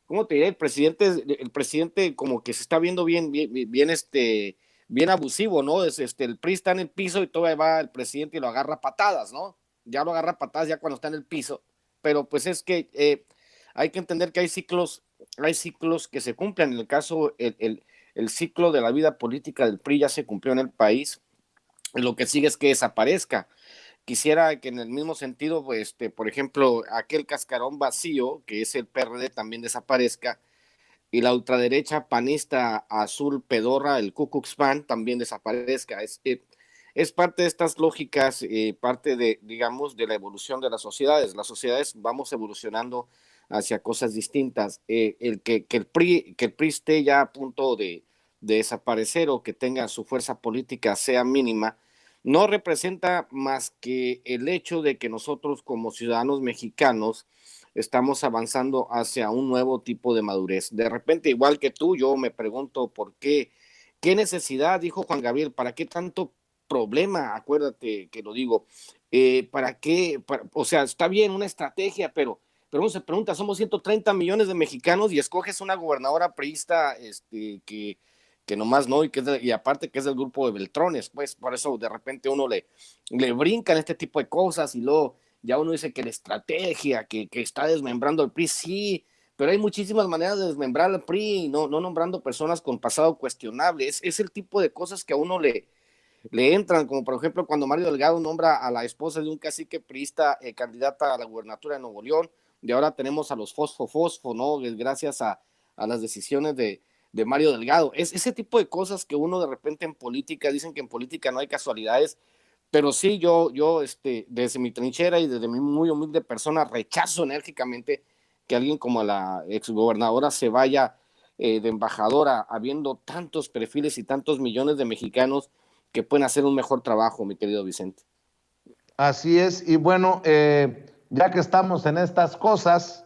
¿cómo te diré? El presidente como que se está viendo bien abusivo, ¿no? El PRI está en el piso y todavía va el presidente y lo agarra a patadas, ¿no? Ya lo agarra a patadas ya cuando está en el piso, pero pues es que hay que entender que hay ciclos que se cumplen. En el caso, el ciclo de la vida política del PRI ya se cumplió en el país, lo que sigue es que desaparezca. Quisiera que en el mismo sentido, pues, por ejemplo, aquel cascarón vacío que es el PRD también desaparezca, y la ultraderecha panista azul pedorra, el Ku Klux Klan, también desaparezca. Es parte de estas lógicas, parte de, digamos, de la evolución de las sociedades. Las sociedades vamos evolucionando hacia cosas distintas. Que el PRI esté ya a punto de desaparecer o que tenga su fuerza política sea mínima, no representa más que el hecho de que nosotros como ciudadanos mexicanos estamos avanzando hacia un nuevo tipo de madurez. De repente, igual que tú, yo me pregunto por qué necesidad, dijo Juan Gabriel, ¿para qué tanto problema? Acuérdate que lo digo, ¿para qué? O sea, está bien una estrategia, pero uno se pregunta, somos 130 millones de mexicanos y escoges una gobernadora priista que nomás no, y aparte que es del grupo de Beltrones, pues por eso de repente uno le brincan este tipo de cosas y luego ya uno dice que la estrategia, que está desmembrando el PRI, sí, pero hay muchísimas maneras de desmembrar al PRI, no nombrando personas con pasado cuestionable, es el tipo de cosas que a uno le entran, como por ejemplo cuando Mario Delgado nombra a la esposa de un cacique priista candidata a la gubernatura de Nuevo León, y ahora tenemos a los fosfo, ¿no? Gracias a las decisiones de Mario Delgado. Es ese tipo de cosas que uno de repente en política, dicen que en política no hay casualidades, pero sí yo desde mi trinchera y desde mi muy humilde persona rechazo enérgicamente que alguien como la exgobernadora se vaya de embajadora, habiendo tantos perfiles y tantos millones de mexicanos que pueden hacer un mejor trabajo, mi querido Vicente. Así es, y bueno, ya que estamos en estas cosas,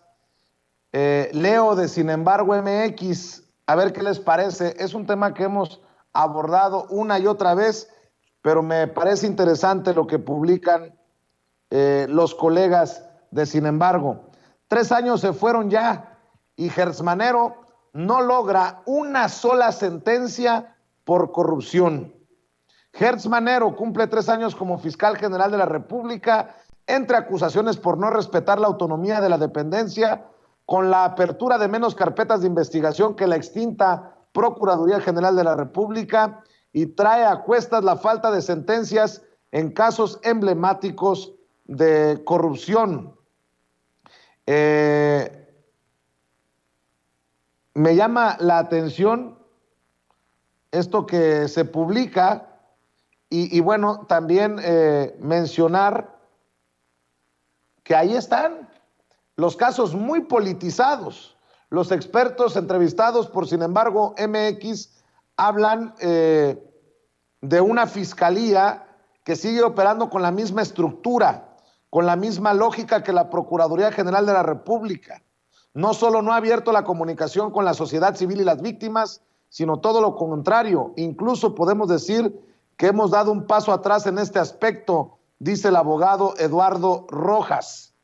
leo de Sin embargo MX, a ver qué les parece. Es un tema que hemos abordado una y otra vez, pero me parece interesante lo que publican los colegas de Sin embargo. 3 años se fueron ya y Gertz Manero no logra una sola sentencia por corrupción. Gertz Manero cumple 3 años como fiscal general de la República, entre acusaciones por no respetar la autonomía de la dependencia, con la apertura de menos carpetas de investigación que la extinta Procuraduría General de la República, y trae a cuestas la falta de sentencias en casos emblemáticos de corrupción. Me llama la atención esto que se publica y bueno, también mencionar que ahí están los casos muy politizados. Los expertos entrevistados por Sin embargo MX hablan de una fiscalía que sigue operando con la misma estructura, con la misma lógica que la Procuraduría General de la República. No solo no ha abierto la comunicación con la sociedad civil y las víctimas, sino todo lo contrario. Incluso podemos decir que hemos dado un paso atrás en este aspecto, dice el abogado Eduardo Rojas.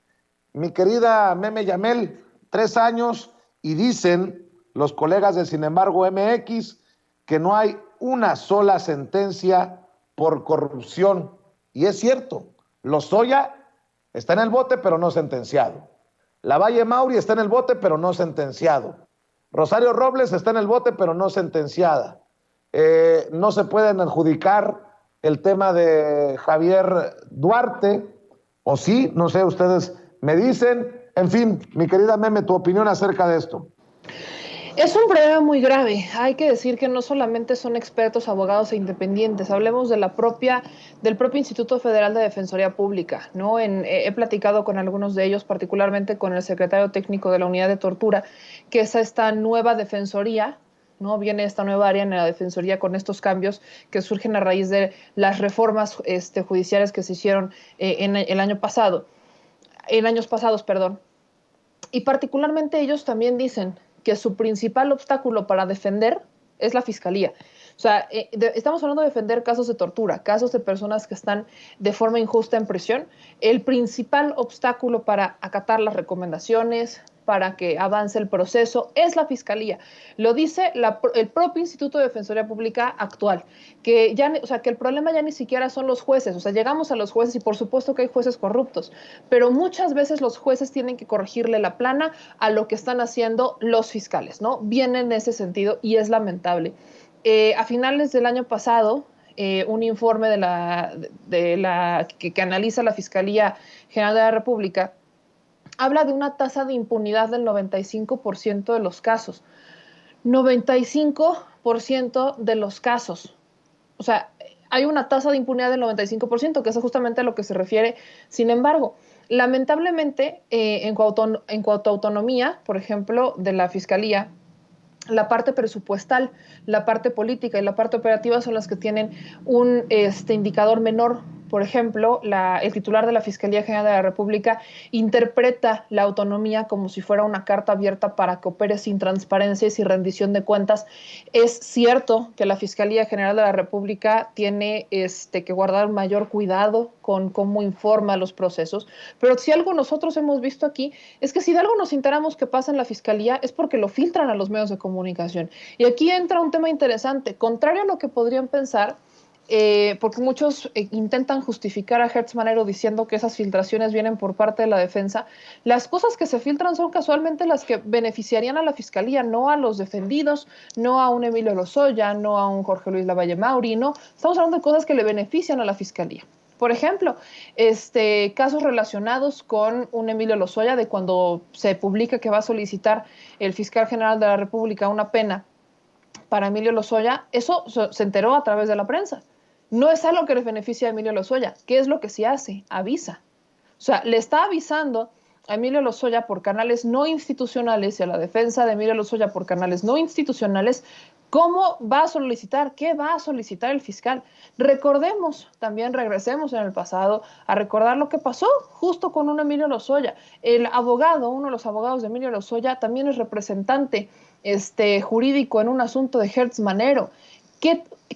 Mi querida Meme Yamel, 3 años y dicen los colegas de Sin embargo MX que no hay una sola sentencia por corrupción. Y es cierto, Lozoya está en el bote pero no sentenciado. Lavalle Mauri está en el bote pero no sentenciado. Rosario Robles está en el bote pero no sentenciada. No se pueden adjudicar el tema de Javier Duarte, o sí, no sé, ustedes me dicen. En fin, mi querida Meme, tu opinión acerca de esto. Es un problema muy grave. Hay que decir que no solamente son expertos, abogados e independientes. Hablemos de del propio Instituto Federal de Defensoría Pública, ¿no? He platicado con algunos de ellos, particularmente con el secretario técnico de la Unidad de Tortura, que es esta nueva defensoría, ¿no? Viene esta nueva área en la defensoría con estos cambios que surgen a raíz de las reformas judiciales que se hicieron en años pasados, perdón. Y particularmente ellos también dicen que su principal obstáculo para defender es la fiscalía. O sea, estamos hablando de defender casos de tortura, casos de personas que están de forma injusta en prisión. El principal obstáculo para acatar las recomendaciones, para que avance el proceso, es la fiscalía. Lo dice el propio Instituto de Defensoría Pública actual, que el problema ya ni siquiera son los jueces. O sea, llegamos a los jueces y por supuesto que hay jueces corruptos, pero muchas veces los jueces tienen que corregirle la plana a lo que están haciendo los fiscales, ¿no? Viene en ese sentido y es lamentable. A finales del año pasado, un informe que analiza la Fiscalía General de la República habla de una tasa de impunidad del 95% de los casos. 95% de los casos. O sea, hay una tasa de impunidad del 95%, que es justamente a lo que se refiere. Sin embargo, lamentablemente, en cuanto a autonomía, por ejemplo, de la Fiscalía, la parte presupuestal, la parte política y la parte operativa son las que tienen un indicador menor. Por ejemplo, el titular de la Fiscalía General de la República interpreta la autonomía como si fuera una carta abierta para que opere sin transparencia y sin rendición de cuentas. Es cierto que la Fiscalía General de la República tiene que guardar mayor cuidado con cómo informa los procesos, pero si algo nosotros hemos visto aquí es que si de algo nos enteramos que pasa en la Fiscalía es porque lo filtran a los medios de comunicación. Y aquí entra un tema interesante, contrario a lo que podrían pensar, porque muchos intentan justificar a Hertz Manero diciendo que esas filtraciones vienen por parte de la defensa. Las cosas que se filtran son casualmente las que beneficiarían a la Fiscalía, no a los defendidos, no a un Emilio Lozoya, no a un Jorge Luis Lavalle Mauri, no. Estamos hablando de cosas que le benefician a la Fiscalía. Por ejemplo, casos relacionados con un Emilio Lozoya, de cuando se publica que va a solicitar el fiscal general de la República una pena para Emilio Lozoya, eso se enteró a través de la prensa. No es algo que les beneficia a Emilio Lozoya. ¿Qué es lo que sí hace? Avisa. O sea, le está avisando a Emilio Lozoya por canales no institucionales y a la defensa de Emilio Lozoya por canales no institucionales cómo va a solicitar, qué va a solicitar el fiscal. Recordemos, también regresemos en el pasado a recordar lo que pasó justo con un Emilio Lozoya. El abogado, uno de los abogados de Emilio Lozoya, también es representante jurídico en un asunto de Hertz Manero.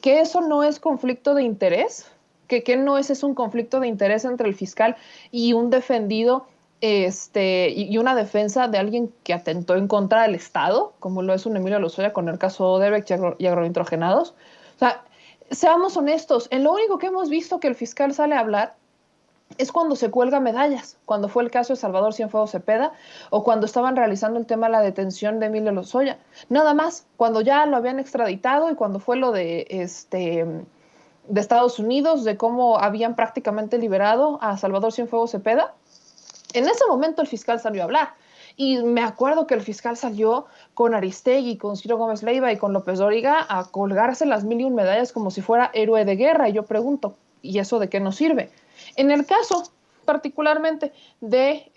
¿Que eso no es conflicto de interés? ¿Que no es un conflicto de interés entre el fiscal y un defendido y una defensa de alguien que atentó en contra del Estado, como lo es un Emilio Lozoya con el caso Odebrecht y agronitrogenados? O sea, seamos honestos, en lo único que hemos visto que el fiscal sale a hablar es cuando se cuelga medallas, cuando fue el caso de Salvador Cienfuegos Cepeda o cuando estaban realizando el tema de la detención de Emilio Lozoya. Nada más, cuando ya lo habían extraditado y cuando fue lo de Estados Unidos, de cómo habían prácticamente liberado a Salvador Cienfuegos Cepeda, en ese momento el fiscal salió a hablar. Y me acuerdo que el fiscal salió con Aristegui, con Ciro Gómez Leiva y con López Dóriga a colgarse las 1001 medallas como si fuera héroe de guerra. Y yo pregunto, ¿y eso de qué nos sirve? En el caso particularmente de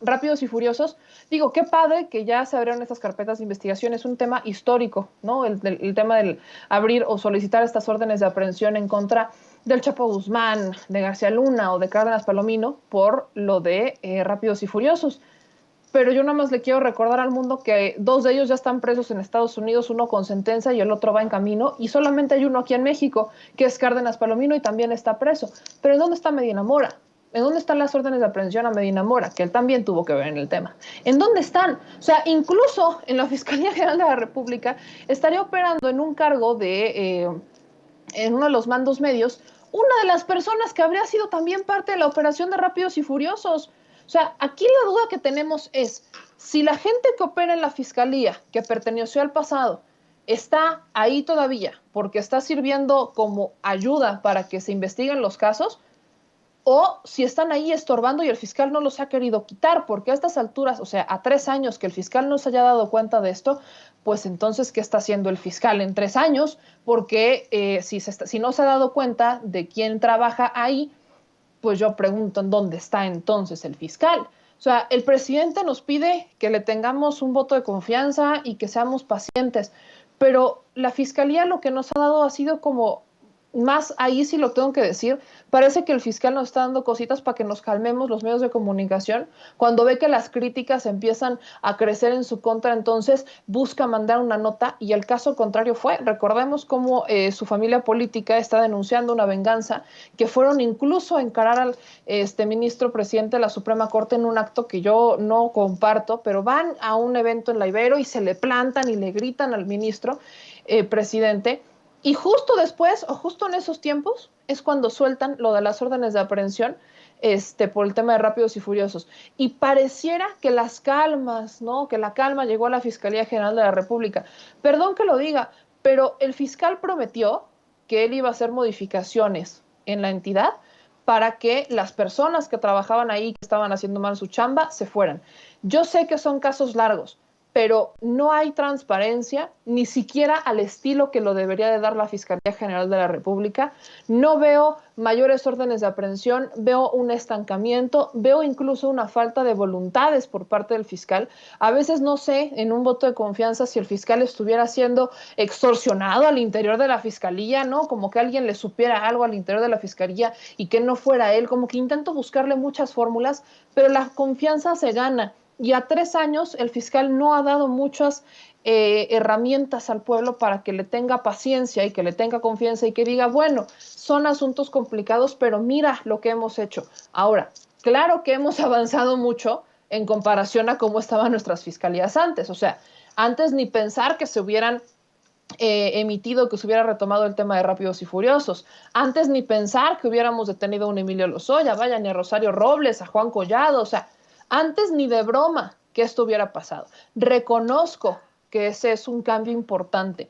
Rápidos y Furiosos, digo, qué padre que ya se abrieron estas carpetas de investigación, es un tema histórico, ¿no? El tema del abrir o solicitar estas órdenes de aprehensión en contra del Chapo Guzmán, de García Luna o de Cárdenas Palomino por lo de Rápidos y Furiosos. Pero yo nada más le quiero recordar al mundo que 2 de ellos ya están presos en Estados Unidos, uno con sentencia y el otro va en camino, y solamente hay uno aquí en México, que es Cárdenas Palomino, y también está preso. Pero ¿en dónde está Medina Mora? ¿En dónde están las órdenes de aprehensión a Medina Mora? Que él también tuvo que ver en el tema. ¿En dónde están? O sea, incluso en la Fiscalía General de la República estaría operando en un cargo en uno de los mandos medios, una de las personas que habría sido también parte de la operación de Rápidos y Furiosos. O sea, aquí la duda que tenemos es, si la gente que opera en la Fiscalía, que perteneció al pasado, está ahí todavía porque está sirviendo como ayuda para que se investiguen los casos, o si están ahí estorbando y el fiscal no los ha querido quitar, porque a estas alturas, o sea, a 3 años que el fiscal no se haya dado cuenta de esto, pues entonces, ¿qué está haciendo el fiscal en 3 años? Porque si no se ha dado cuenta de quién trabaja ahí, pues yo pregunto, ¿en dónde está entonces el fiscal? O sea, el presidente nos pide que le tengamos un voto de confianza y que seamos pacientes, pero la Fiscalía lo que nos ha dado ha sido como más, ahí sí lo tengo que decir, parece que el fiscal nos está dando cositas para que nos calmemos los medios de comunicación. Cuando ve que las críticas empiezan a crecer en su contra, entonces busca mandar una nota, y el caso contrario fue, recordemos cómo su familia política está denunciando una venganza, que fueron incluso a encarar al ministro presidente de la Suprema Corte en un acto que yo no comparto, pero van a un evento en la Ibero y se le plantan y le gritan al ministro presidente. Y justo después, o justo en esos tiempos, es cuando sueltan lo de las órdenes de aprehensión por el tema de Rápidos y Furiosos. Y pareciera que las calmas, ¿no? Que la calma llegó a la Fiscalía General de la República. Perdón que lo diga, pero el fiscal prometió que él iba a hacer modificaciones en la entidad para que las personas que trabajaban ahí, que estaban haciendo mal su chamba, se fueran. Yo sé que son casos largos, pero no hay transparencia, ni siquiera al estilo que lo debería de dar la Fiscalía General de la República. No veo mayores órdenes de aprehensión, veo un estancamiento, veo incluso una falta de voluntades por parte del fiscal. A veces no sé, en un voto de confianza, si el fiscal estuviera siendo extorsionado al interior de la Fiscalía, ¿no? Como que alguien le supiera algo al interior de la Fiscalía y que no fuera él, como que intento buscarle muchas fórmulas, pero la confianza se gana. Y a 3 años el fiscal no ha dado muchas herramientas al pueblo para que le tenga paciencia y que le tenga confianza y que diga, bueno, son asuntos complicados, pero mira lo que hemos hecho. Ahora, claro que hemos avanzado mucho en comparación a cómo estaban nuestras fiscalías antes. O sea, antes ni pensar que se hubieran emitido, que se hubiera retomado el tema de Rápidos y Furiosos. Antes ni pensar que hubiéramos detenido a un Emilio Lozoya, vaya, ni a Rosario Robles, a Juan Collado, o sea, antes ni de broma que esto hubiera pasado. Reconozco que ese es un cambio importante,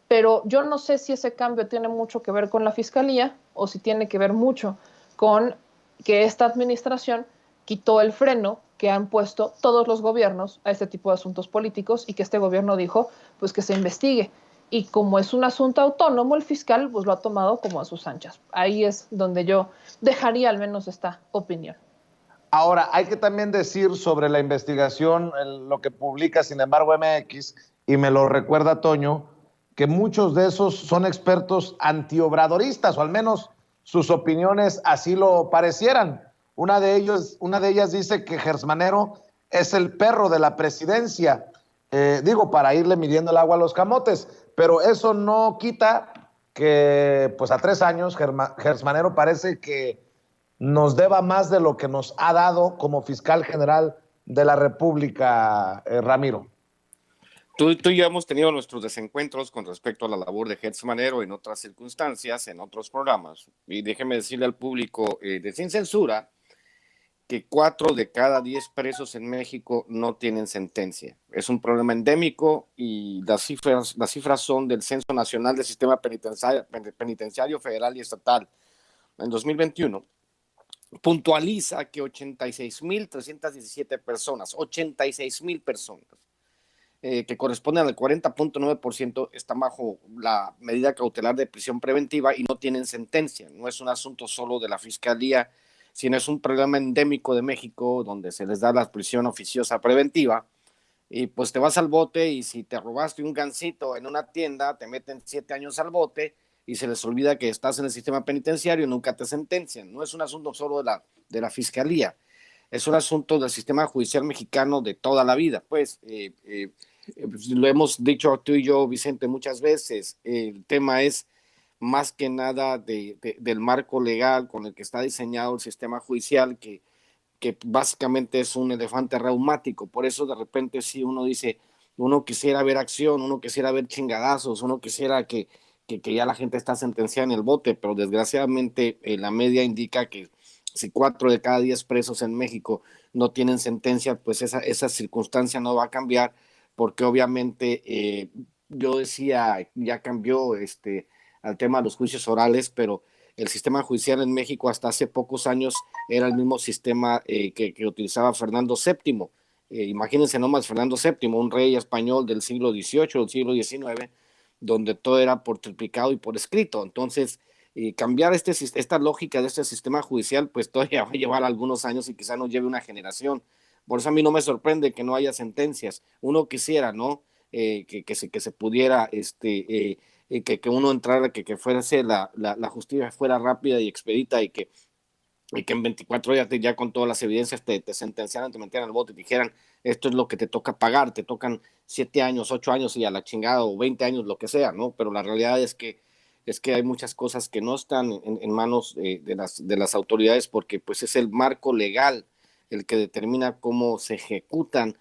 pero yo no sé si ese cambio tiene mucho que ver con la Fiscalía o si tiene que ver mucho con que esta administración quitó el freno que han puesto todos los gobiernos a este tipo de asuntos políticos y que este gobierno dijo pues que se investigue. Y como es un asunto autónomo, el fiscal pues lo ha tomado como a sus anchas. Ahí es donde yo dejaría al menos esta opinión. Ahora, hay que también decir sobre la investigación, lo que publica, sin embargo, MX, y me lo recuerda Toño, que muchos de esos son expertos antiobradoristas, o al menos sus opiniones así lo parecieran. Una de ellas dice que Gers Manero es el perro de la presidencia, para irle midiendo el agua a los camotes, pero eso no quita que, pues a 3 años, Gers Manero parece que nos deba más de lo que nos ha dado como fiscal general de la República, Ramiro. Tú y yo hemos tenido nuestros desencuentros con respecto a la labor de Gers Manero en otras circunstancias, en otros programas. Y déjeme decirle al público de Sin Censura que 4 de cada 10 presos en México no tienen sentencia. Es un problema endémico y las cifras son del Censo Nacional del Sistema Penitenciario Federal y Estatal. En 2021 puntualiza que 86,317 personas, 86,000 personas, que corresponden al 40.9%, están bajo la medida cautelar de prisión preventiva y no tienen sentencia. No es un asunto solo de la Fiscalía, sino es un problema endémico de México, donde se les da la prisión oficiosa preventiva, y pues te vas al bote, y si te robaste un gansito en una tienda, te meten 7 años al bote, y se les olvida que estás en el sistema penitenciario y nunca te sentencian. No es un asunto solo de la Fiscalía, es un asunto del sistema judicial mexicano de toda la vida. Pues lo hemos dicho tú y yo, Vicente, muchas veces. El tema es más que nada del marco legal con el que está diseñado el sistema judicial, que básicamente es un elefante reumático. Por eso de repente sí uno dice, uno quisiera ver acción, uno quisiera ver chingadazos, uno quisiera que ya la gente está sentenciada en el bote, pero desgraciadamente la media indica que si 4 de cada 10 presos en México no tienen sentencia, pues esa circunstancia no va a cambiar, porque obviamente yo decía, ya cambió al tema de los juicios orales, pero el sistema judicial en México hasta hace pocos años era el mismo sistema que utilizaba Fernando VII. Imagínense nomás, Fernando VII, un rey español del siglo XVIII, del siglo XIX, donde todo era por triplicado y por escrito. Entonces, cambiar esta lógica de este sistema judicial, pues todavía va a llevar algunos años y quizá nos lleve una generación. Por eso a mí no me sorprende que no haya sentencias. Uno quisiera, ¿no? Que se pudiera, que uno entrara, que fuese la justicia fuera rápida y expedita, y que en 24 horas ya con todas las evidencias te sentenciaran, te metieran al bote y dijeran, esto es lo que te toca pagar, te tocan 7 años, 8 años y a la chingada, o 20 años, lo que sea, ¿no? Pero la realidad es que hay muchas cosas que no están en manos de las autoridades, porque pues es el marco legal el que determina cómo se ejecutan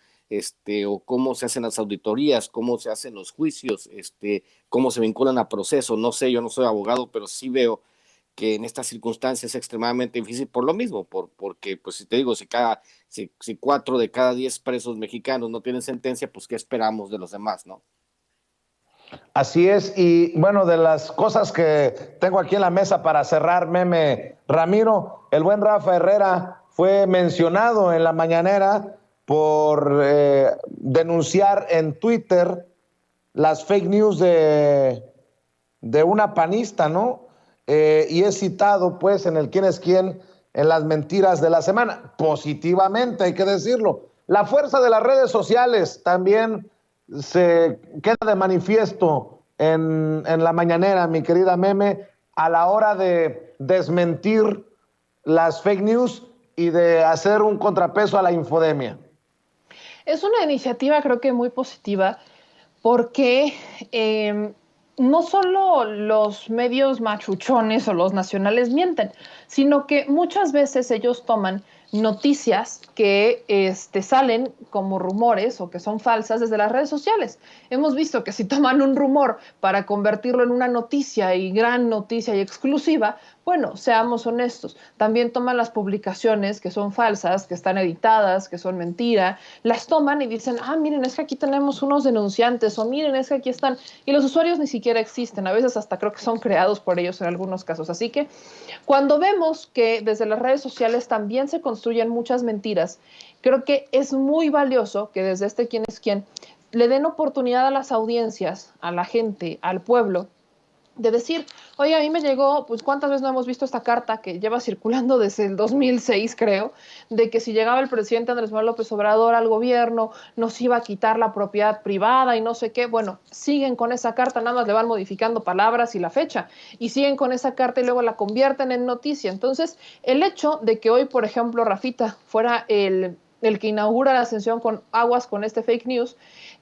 o cómo se hacen las auditorías, cómo se hacen los juicios, cómo se vinculan a procesos. No sé, yo no soy abogado, pero sí veo que en estas circunstancias es extremadamente difícil por lo mismo, porque pues si te digo, si 4 de cada 10 presos mexicanos no tienen sentencia, pues ¿qué esperamos de los demás, no? Así es, y bueno, de las cosas que tengo aquí en la mesa para cerrar, Ramiro, el buen Rafa Herrera fue mencionado en la mañanera por denunciar en Twitter las fake news de una panista, ¿no? Y es citado, pues, en el quién es quién en las mentiras de la semana. Positivamente, hay que decirlo. La fuerza de las redes sociales también se queda de manifiesto en la mañanera, mi querida Meme, a la hora de desmentir las fake news y de hacer un contrapeso a la infodemia. Es una iniciativa creo que muy positiva porque no solo los medios machuchones o los nacionales mienten, sino que muchas veces ellos toman noticias que salen como rumores o que son falsas desde las redes sociales. Hemos visto que si toman un rumor para convertirlo en una noticia y gran noticia y exclusiva, bueno, seamos honestos, también toman las publicaciones que son falsas, que están editadas, que son mentira, las toman y dicen, miren, es que aquí tenemos unos denunciantes, o miren, es que aquí están, y los usuarios ni siquiera existen, a veces hasta creo que son creados por ellos en algunos casos. Así que cuando vemos que desde las redes sociales también se construyen muchas mentiras, creo que es muy valioso que desde quién es quién le den oportunidad a las audiencias, a la gente, al pueblo, de decir, oye, a mí me llegó, pues cuántas veces no hemos visto esta carta que lleva circulando desde el 2006, creo, de que si llegaba el presidente Andrés Manuel López Obrador al gobierno, nos iba a quitar la propiedad privada y no sé qué. Bueno, siguen con esa carta, nada más le van modificando palabras y la fecha, y siguen con esa carta y luego la convierten en noticia. Entonces, el hecho de que hoy, por ejemplo, Rafita fuera el que inaugura la ascensión con aguas con este fake news,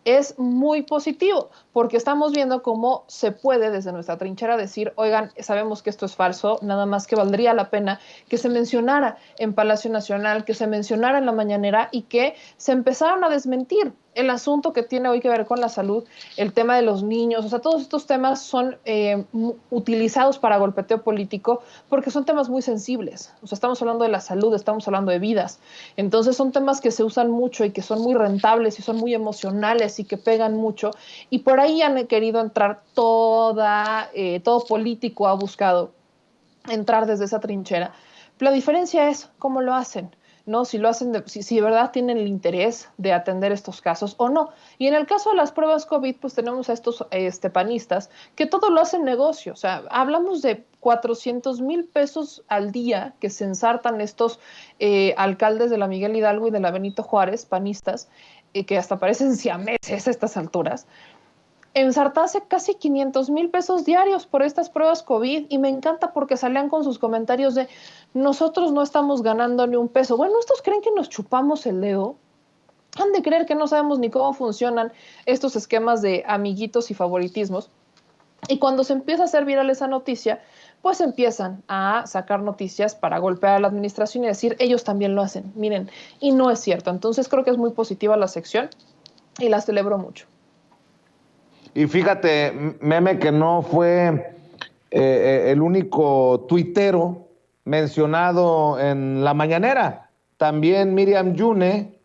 es muy positivo, porque estamos viendo cómo se puede desde nuestra trinchera decir, oigan, sabemos que esto es falso, nada más que valdría la pena que se mencionara en Palacio Nacional, que se mencionara en la mañanera y que se empezaran a desmentir el asunto que tiene hoy que ver con la salud, el tema de los niños, o sea, todos estos temas son utilizados para golpeteo político porque son temas muy sensibles, o sea, estamos hablando de la salud, estamos hablando de vidas, entonces son temas que se usan mucho y que son muy rentables y son muy emocionales y que pegan mucho, y por ahí han querido entrar todo político ha buscado entrar desde esa trinchera. La diferencia es cómo lo hacen, ¿no? Si lo hacen, si de verdad tienen el interés de atender estos casos o no. Y en el caso de las pruebas COVID, pues tenemos a estos panistas que todo lo hacen negocio. O sea, hablamos de 400,000 pesos al día que se ensartan estos alcaldes de la Miguel Hidalgo y de la Benito Juárez, panistas, que hasta parecen siameses a estas alturas, ensartarse casi 500,000 pesos diarios por estas pruebas COVID, y me encanta porque salían con sus comentarios de nosotros no estamos ganando ni un peso. Bueno, ¿estos creen que nos chupamos el dedo? Han de creer que no sabemos ni cómo funcionan estos esquemas de amiguitos y favoritismos. Y cuando se empieza a hacer viral esa noticia, pues empiezan a sacar noticias para golpear a la administración y decir, ellos también lo hacen, miren, y no es cierto. Entonces creo que es muy positiva la sección y la celebro mucho. Y fíjate, Meme, que no fue el único tuitero mencionado en la mañanera. También Miriam Yune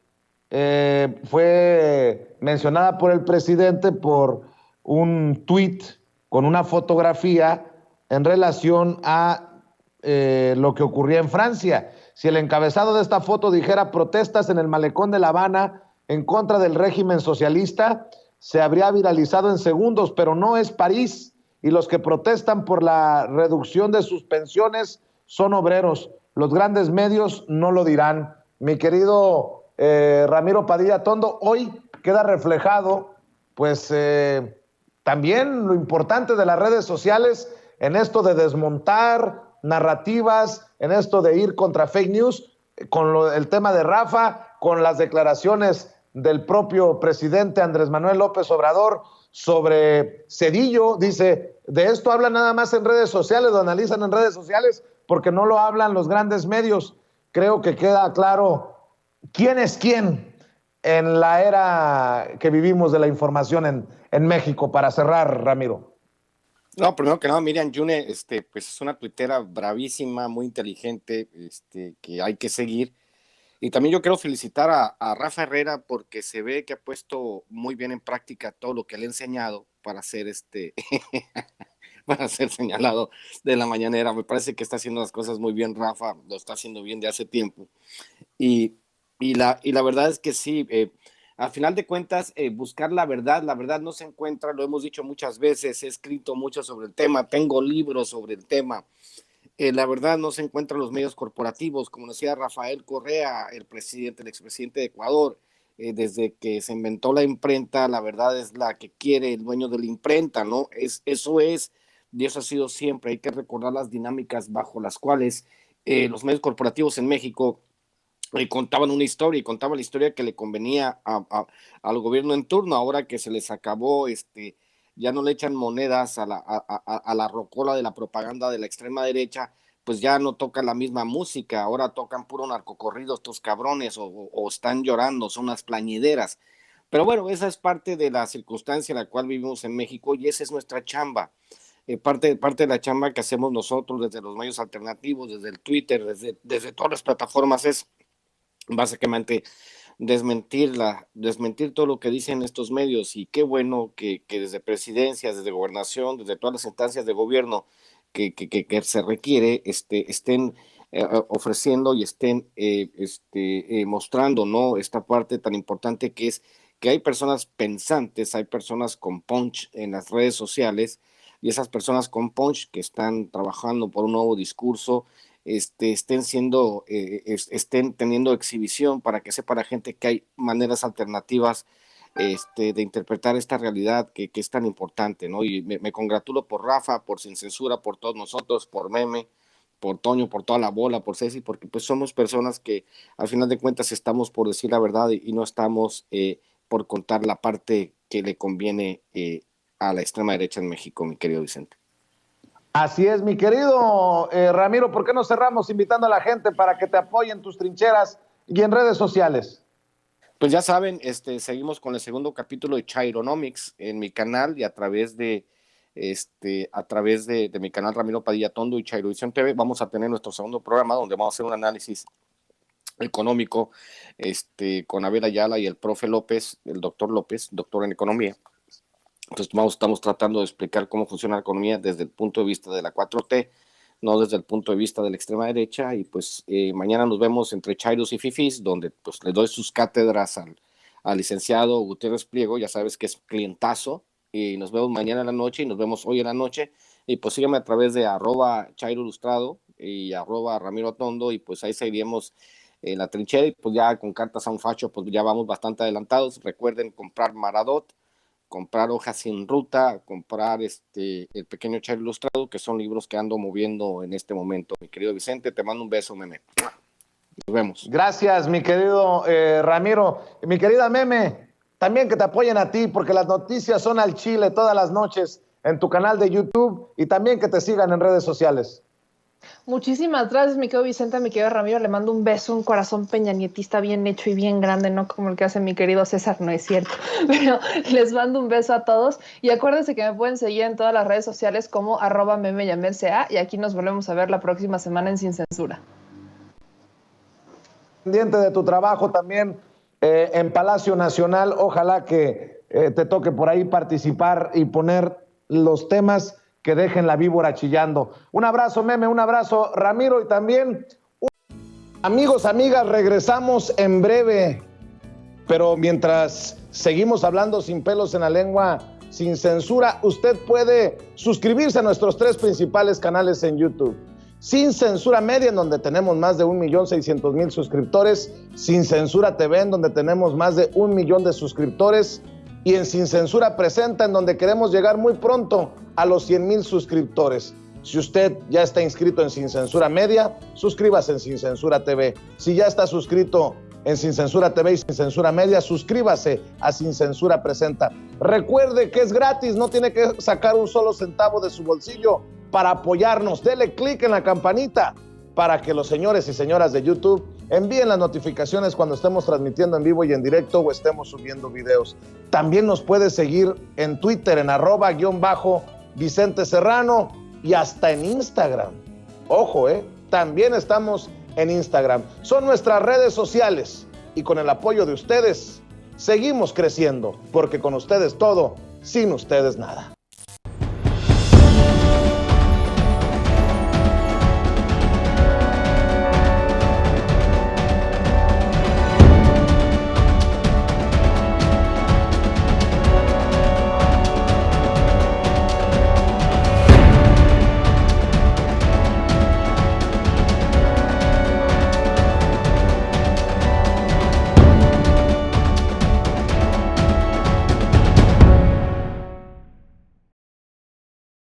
fue mencionada por el presidente por un tuit con una fotografía en relación a lo que ocurría en Francia. Si el encabezado de esta foto dijera protestas en el malecón de La Habana en contra del régimen socialista, se habría viralizado en segundos, pero no es París, y los que protestan por la reducción de sus pensiones son obreros. Los grandes medios no lo dirán. Mi querido Ramiro Padilla Tondo, hoy queda reflejado, pues, también lo importante de las redes sociales en esto de desmontar narrativas, en esto de ir contra fake news, con el tema de Rafa, con las declaraciones del propio presidente Andrés Manuel López Obrador sobre Zedillo. Dice, de esto hablan nada más en redes sociales, lo analizan en redes sociales, porque no lo hablan los grandes medios. Creo que queda claro quién es quién en la era que vivimos de la información en México. Para cerrar, Ramiro. No, primero que nada, Miriam Yune, pues es una tuitera bravísima, muy inteligente, que hay que seguir. Y también yo quiero felicitar a Rafa Herrera porque se ve que ha puesto muy bien en práctica todo lo que le he enseñado para ser para ser señalado de la mañanera. Me parece que está haciendo las cosas muy bien, Rafa, lo está haciendo bien de hace tiempo. Y Y la verdad es que sí, al final de cuentas, buscar la verdad no se encuentra, lo hemos dicho muchas veces, he escrito mucho sobre el tema, tengo libros sobre el tema. La verdad no se encuentra en los medios corporativos, como decía Rafael Correa, el expresidente de Ecuador. Desde que se inventó la imprenta, la verdad es la que quiere el dueño de la imprenta, ¿no? Eso es, y eso ha sido siempre. Hay que recordar las dinámicas bajo las cuales los medios corporativos en México contaban una historia, y contaban la historia que le convenía al gobierno en turno. Ahora que se les acabó, ya no le echan monedas a la rocola de la propaganda de la extrema derecha, pues ya no tocan la misma música, ahora tocan puro narcocorrido estos cabrones, o están llorando, son unas plañideras. Pero bueno, esa es parte de la circunstancia en la cual vivimos en México, y esa es nuestra chamba. Parte de la chamba que hacemos nosotros desde los medios alternativos, desde el Twitter, desde todas las plataformas, es básicamente desmentir todo lo que dicen estos medios. Y qué bueno que desde presidencias, desde gobernación, desde todas las instancias de gobierno que se requiere, estén ofreciendo y estén mostrando, ¿no?, esta parte tan importante que es que hay personas pensantes, hay personas con punch en las redes sociales, y esas personas con punch que están trabajando por un nuevo discurso, estén teniendo exhibición para que sepa la gente que hay maneras alternativas de interpretar esta realidad que es tan importante, ¿no? Y me congratulo por Rafa, por Sin Censura, por todos nosotros, por Meme, por Toño, por toda la bola, por Ceci, porque pues somos personas que al final de cuentas estamos por decir la verdad y no estamos por contar la parte que le conviene a la extrema derecha en México, mi querido Vicente. Así es, mi querido Ramiro, ¿por qué no cerramos invitando a la gente para que te apoye en tus trincheras y en redes sociales? Pues ya saben, seguimos con el segundo capítulo de Chaironomics en mi canal, y a través de mi canal Ramiro Padilla Tondo y Chairovisión TV vamos a tener nuestro segundo programa, donde vamos a hacer un análisis económico con Abel Ayala y el profe López, el doctor López, doctor en economía. Entonces estamos tratando de explicar cómo funciona la economía desde el punto de vista de la 4T, no desde el punto de vista de la extrema derecha. Y pues mañana nos vemos entre Chairos y Fifís, donde pues le doy sus cátedras al licenciado Gutiérrez Pliego, ya sabes que es clientazo, y nos vemos mañana en la noche y nos vemos hoy en la noche. Y pues sígueme a través de @ChairoIlustrado y @Ramiro Tondo, y pues ahí seguiremos en la trinchera. Y pues ya con Cartas a un Facho pues ya vamos bastante adelantados. Recuerden comprar Maradot, comprar Hojas sin Ruta, comprar El Pequeño Chairo Ilustrado, que son libros que ando moviendo en este momento. Mi querido Vicente, te mando un beso, Meme. Nos vemos. Gracias, mi querido Ramiro. Mi querida Meme, también que te apoyen a ti, porque las noticias son al chile todas las noches en tu canal de YouTube, y también que te sigan en redes sociales. Muchísimas gracias, mi querido Vicente, mi querido Ramiro. Le mando un beso, un corazón peñanietista bien hecho y bien grande, no como el que hace mi querido César, no es cierto. Pero les mando un beso a todos, y acuérdense que me pueden seguir en todas las redes sociales como @memeyamelca, y aquí nos volvemos a ver la próxima semana en Sin Censura. Pendiente de tu trabajo también en Palacio Nacional, ojalá que te toque por ahí participar y poner los temas que dejen la víbora chillando. Un abrazo, Meme, un abrazo, Ramiro, y también amigos, amigas, regresamos en breve, pero mientras seguimos hablando sin pelos en la lengua, sin censura, usted puede suscribirse a nuestros 3 principales canales en YouTube. Sin Censura Media, en donde tenemos más de 1.600.000 suscriptores, Sin Censura TV, en donde tenemos más de 1 millón de suscriptores, y en Sin Censura Presenta, en donde queremos llegar muy pronto a los 100,000 suscriptores. Si usted ya está inscrito en Sin Censura Media, suscríbase en Sin Censura TV. Si ya está suscrito en Sin Censura TV y Sin Censura Media, suscríbase a Sin Censura Presenta. Recuerde que es gratis, no tiene que sacar un solo centavo de su bolsillo para apoyarnos. Dele clic en la campanita para que los señores y señoras de YouTube envíen las notificaciones cuando estemos transmitiendo en vivo y en directo o estemos subiendo videos. También nos puede seguir en Twitter en @Vicente Serrano, y hasta en Instagram. Ojo, también estamos en Instagram. Son nuestras redes sociales, y con el apoyo de ustedes seguimos creciendo, porque con ustedes todo, sin ustedes nada.